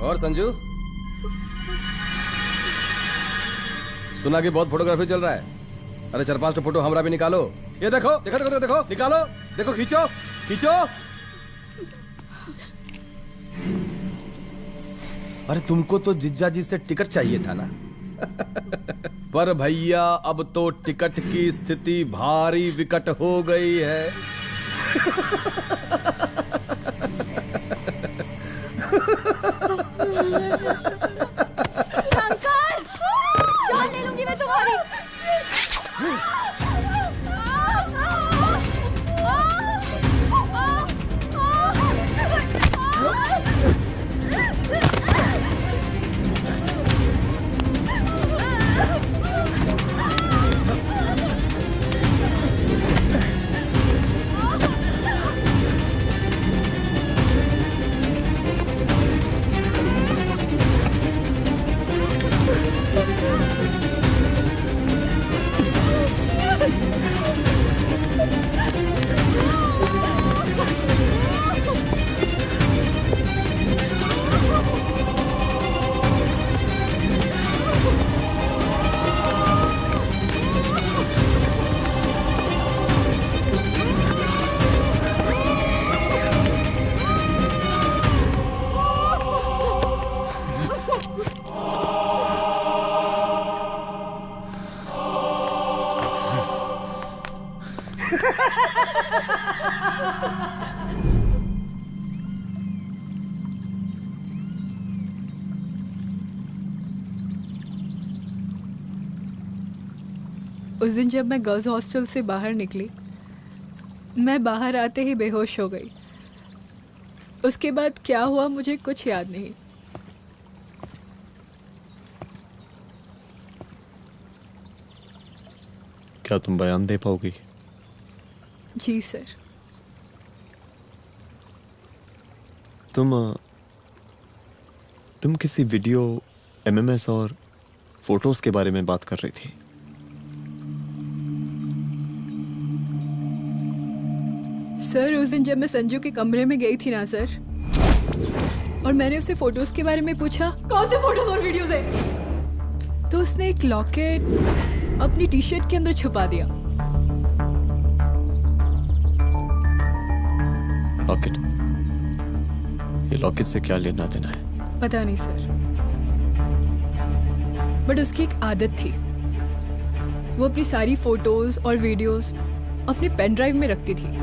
और संजू, सुना कि बहुत फोटोग्राफी चल रहा है। अरे 4-5 तो फोटो हमरा भी निकालो। ये देखो देखो देखो देखो, निकालो, देखो, खींचो खींचो। अरे तुमको तो जिज्जा जी से टिकट चाहिए था ना। पर भैया अब तो टिकट की स्थिति भारी विकट हो गई है। शंकर, जान ले लूंगी मैं तुम्हारी। उस दिन जब मैं गर्ल्स हॉस्टल से बाहर निकली, मैं बाहर आते ही बेहोश हो गई। उसके बाद क्या हुआ मुझे कुछ याद नहीं। क्या तुम बयान दे पाओगी? जी सर। तुम किसी वीडियो, एमएमएस और फोटोज के बारे में बात कर रही थी। सर उस दिन जब मैं संजू के कमरे में गई थी ना सर, और मैंने उससे फोटोज के बारे में पूछा कौन से फोटोज और वीडियोज है, तो उसने एक लॉकेट अपनी टी शर्ट के अंदर छुपा दिया। लॉकेट? ये लॉकेट से क्या लेना देना है? पता नहीं सर, बट उसकी एक आदत थी, वो अपनी सारी फोटोज और वीडियोस अपने पेन ड्राइव में रखती थी।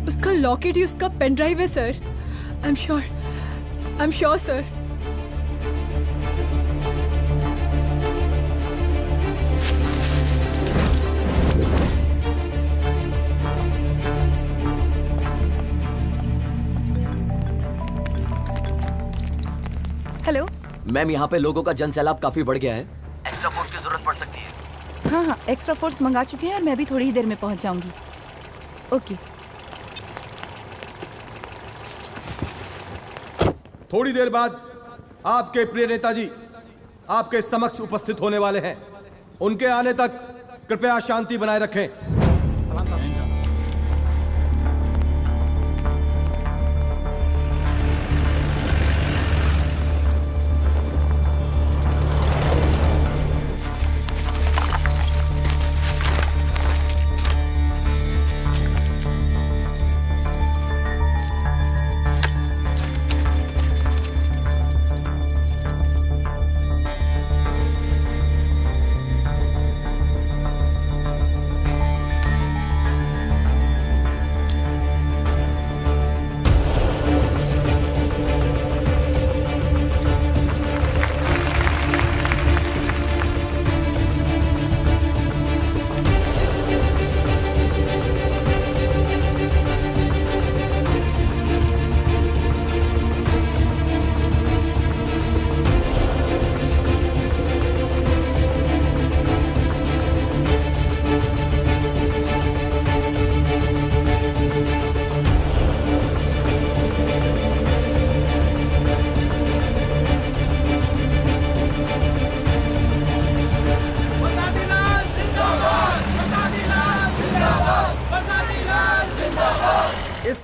उसका लॉकेट ही उसका पेन ड्राइव है sir. I am sure sir. Hello ma'am, यहाँ पे लोगों का जनसैलाब काफी बढ़ गया है। एक्स्ट्रा फोर्स की जरूरत पड़ सकती है। हाँ हाँ, एक्स्ट्रा फोर्स मंगा चुके हैं और मैं भी थोड़ी ही देर में पहुंच जाऊंगी। ओके। थोड़ी देर बाद आपके प्रिय नेताजी आपके समक्ष उपस्थित होने वाले हैं। उनके आने तक कृपया शांति बनाए रखें।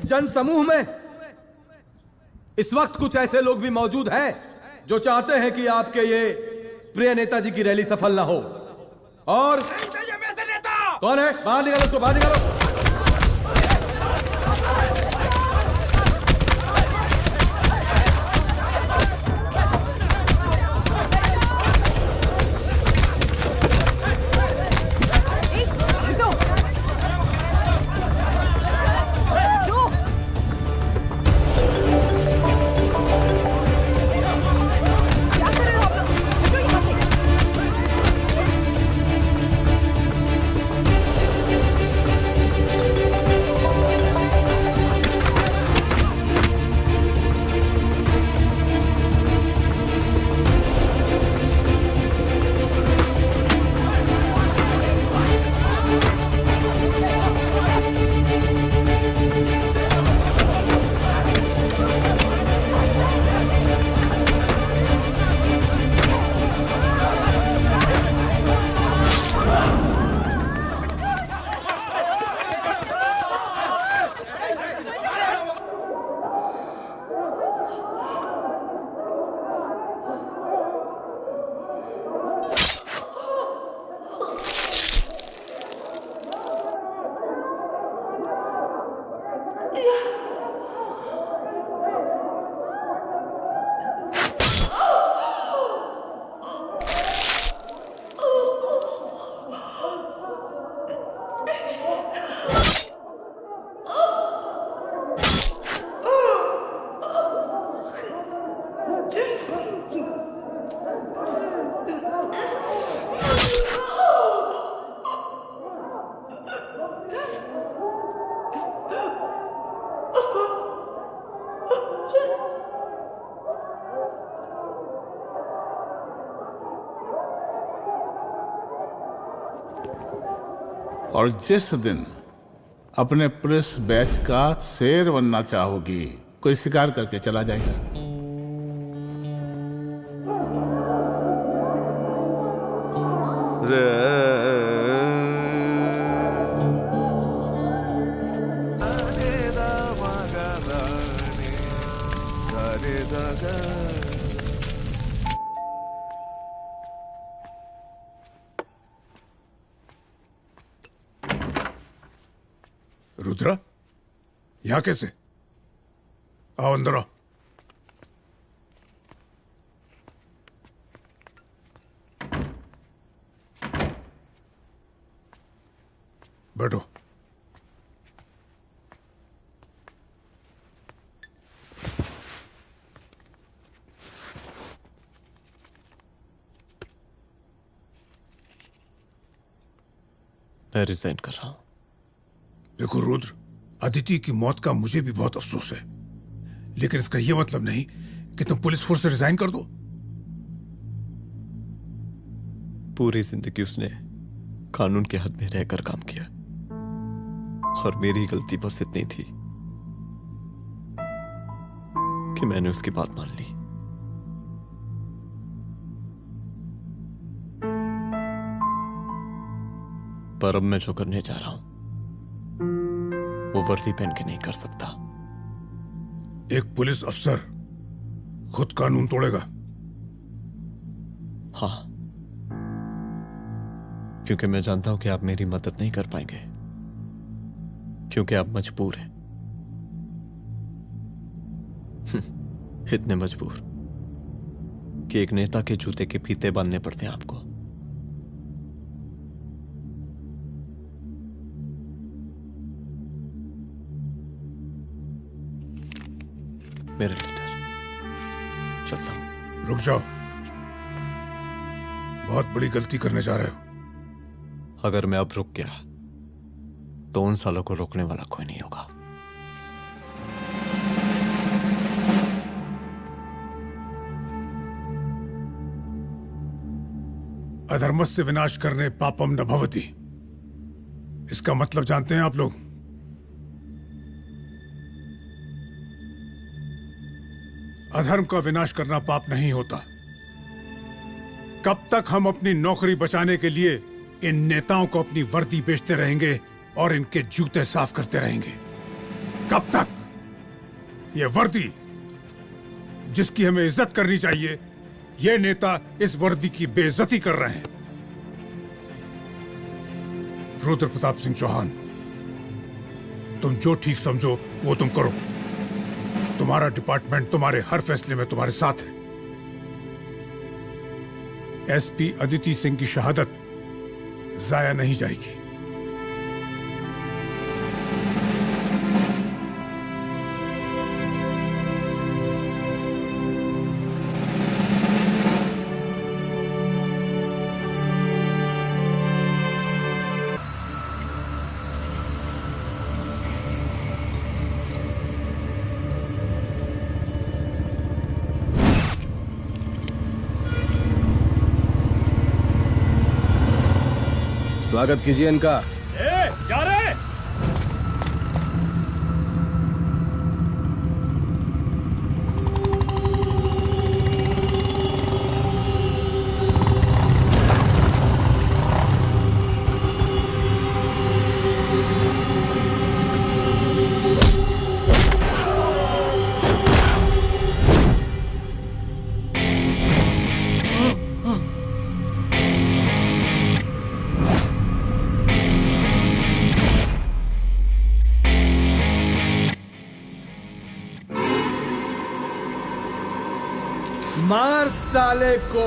जन समूह में इस वक्त कुछ ऐसे लोग भी मौजूद हैं जो चाहते हैं कि आपके ये प्रिय नेताजी की रैली सफल ना हो। और कौन है? बाहर निकालो उसको, बाहर निकालो। और जिस दिन अपने पुलिस बैच का शेर बनना चाहोगी, कोई शिकार करके चला जाएगा। रुद्रा, यहाँ कैसे? आओ अंदर आओ। बैठो। मैं रिजाइन कर रहा हूं। देखो रुद्र, अदिति की मौत का मुझे भी बहुत अफसोस है, लेकिन इसका यह मतलब नहीं कि तुम पुलिस फोर्स से रिजाइन कर दो। पूरी जिंदगी उसने कानून के हद में रहकर काम किया और मेरी गलती बस इतनी थी कि मैंने उसकी बात मान ली। पर अब मैं जो करने जा रहा हूं वो वर्दी पहन के नहीं कर सकता। एक पुलिस अफसर खुद कानून तोड़ेगा? हाँ, क्योंकि मैं जानता हूं कि आप मेरी मदद नहीं कर पाएंगे, क्योंकि आप मजबूर हैं। इतने मजबूर कि एक नेता के जूते के फीते बांधने पड़ते हैं आपको। मेरे लीडर, चलता हूं। रुक जाओ, बहुत बड़ी गलती करने जा रहे हो। अगर मैं अब रुक गया तो उन सालों को रोकने वाला कोई नहीं होगा। अधर्मस्य विनाश करने पापम न भवति, इसका मतलब जानते हैं आप लोग? अधर्म का विनाश करना पाप नहीं होता। कब तक हम अपनी नौकरी बचाने के लिए इन नेताओं को अपनी वर्दी बेचते रहेंगे और इनके जूते साफ करते रहेंगे? कब तक? ये वर्दी जिसकी हमें इज्जत करनी चाहिए, ये नेता इस वर्दी की बेइज्जती कर रहे हैं। रुद्र प्रताप सिंह चौहान, तुम जो ठीक समझो वो तुम करो। तुम्हारा डिपार्टमेंट तुम्हारे हर फैसले में तुम्हारे साथ है। एसपी अदिति सिंह की शहादत जाया नहीं जाएगी। स्वागत कीजिए इनका। जा रहे हैं। मार साले को।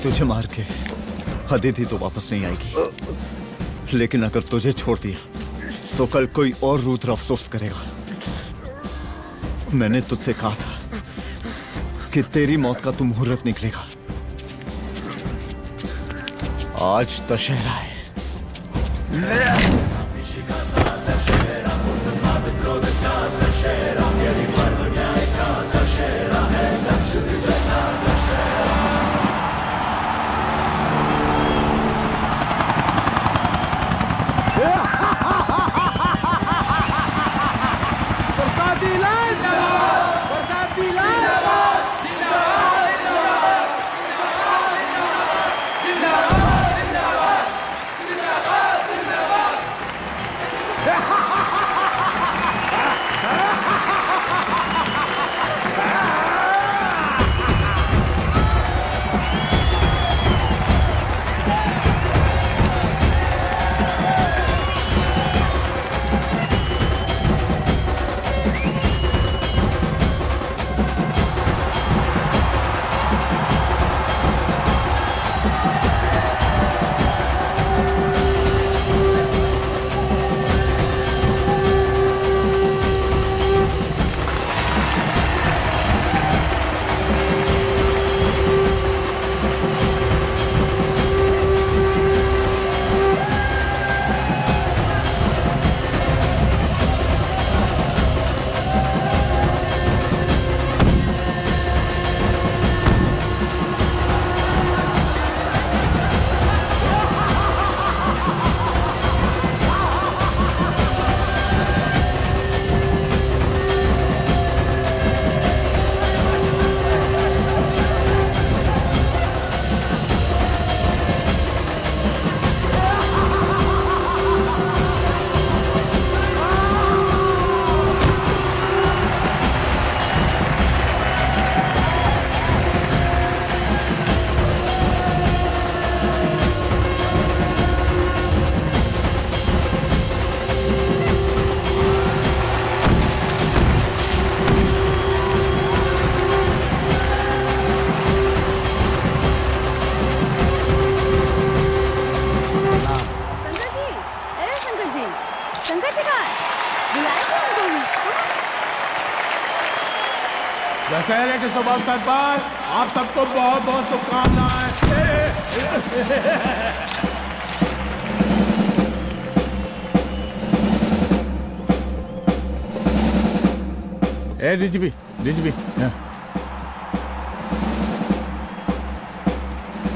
तुझे मार के अदिति तो वापस नहीं आएगी, लेकिन अगर तुझे छोड़ दिया तो कल कोई और रुद्र अफसोस करेगा। मैंने तुझसे कहा था कि तेरी मौत का तो मुहूर्त निकलेगा। आज दशहरा है। दशहरे के शुभ अवसर पर आप सबको बहुत बहुत शुभकामनाएं। ए डीजीपी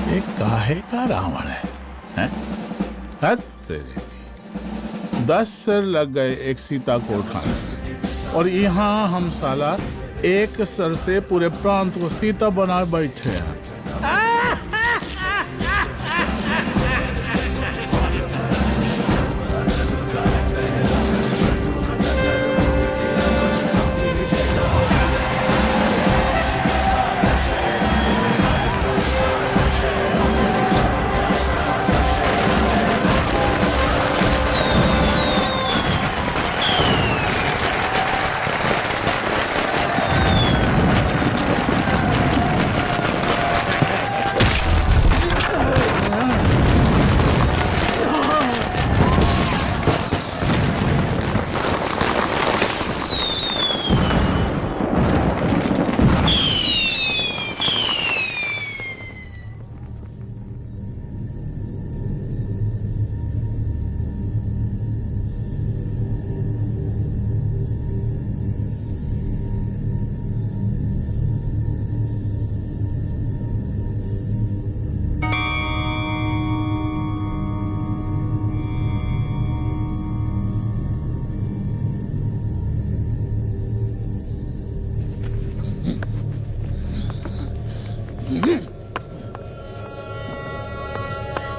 ये काहे का रावण है, हैं? हद तेरे की। 10 सर लग गए एक सीता को उठाने, और यहाँ हम साला एक सर से पूरे प्रांत को सीता बना बैठे हैं।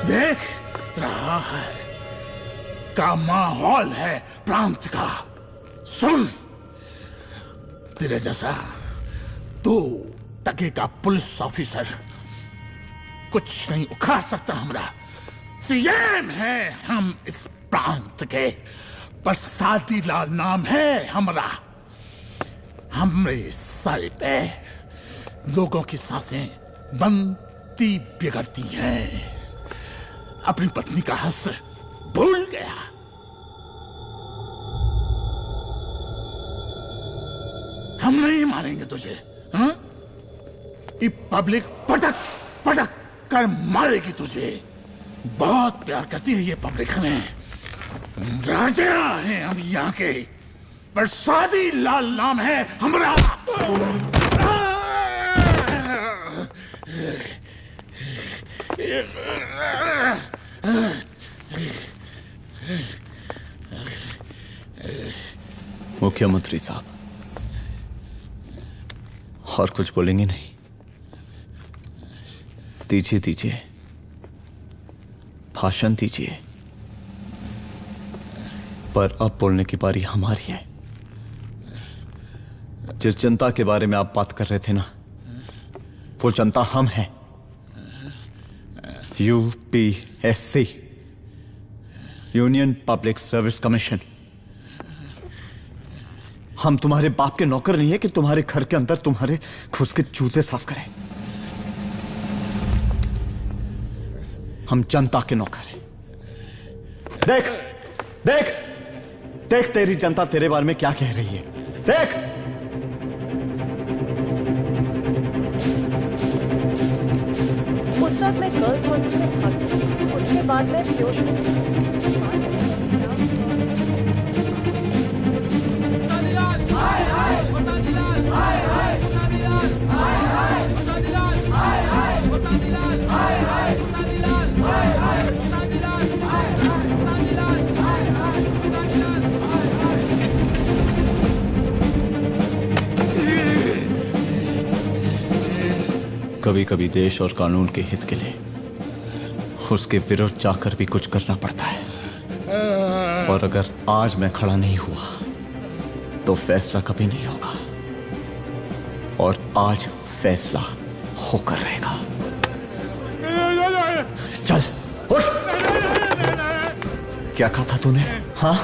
देख रहा है का माहौल है प्रांत का। सुन, तेरे जैसा 2 टके का पुलिस ऑफिसर कुछ नहीं उखाड़ सकता। हमरा सीएम है हम इस प्रांत के, प्रसादी लाल नाम है हमरा। हमरे सर पे लोगों की सांसें बनती बिगड़ती हैं। अपनी पत्नी का हंस भूल गया। हम नहीं मारेंगे तुझे, हाँ? ये पब्लिक पटक पटक कर मारेगी तुझे। बहुत प्यार करती है ये पब्लिक हमें। राजा हैं हम यहाँ के, प्रसादी लाल नाम है हमारा। मुख्यमंत्री साहब, और कुछ बोलेंगे नहीं? दीजिए भाषण दीजिए, पर अब बोलने की बारी हमारी है। जिस जनता के बारे में आप बात कर रहे थे ना, वो जनता हम हैं। UPSC, union public service commission. हम तुम्हारे बाप के नौकर नहीं है कि तुम्हारे घर के अंदर तुम्हारे खुद के जूते साफ करें। हम जनता के नौकर हैं। देख देख देख, तेरी जनता तेरे बारे में क्या कह रही है। देख, उस वक्त मैं गर्ल्स हॉस्टल में भागी, उसके बाद मैं बेहोश कभी कभी देश और कानून के हित के लिए उसके विरुद्ध जाकर भी कुछ करना पड़ता है। और अगर आज मैं खड़ा नहीं हुआ तो फैसला कभी नहीं होगा, और आज फैसला होकर रहेगा। चल उठ। क्या कहा था तूने? हाँ,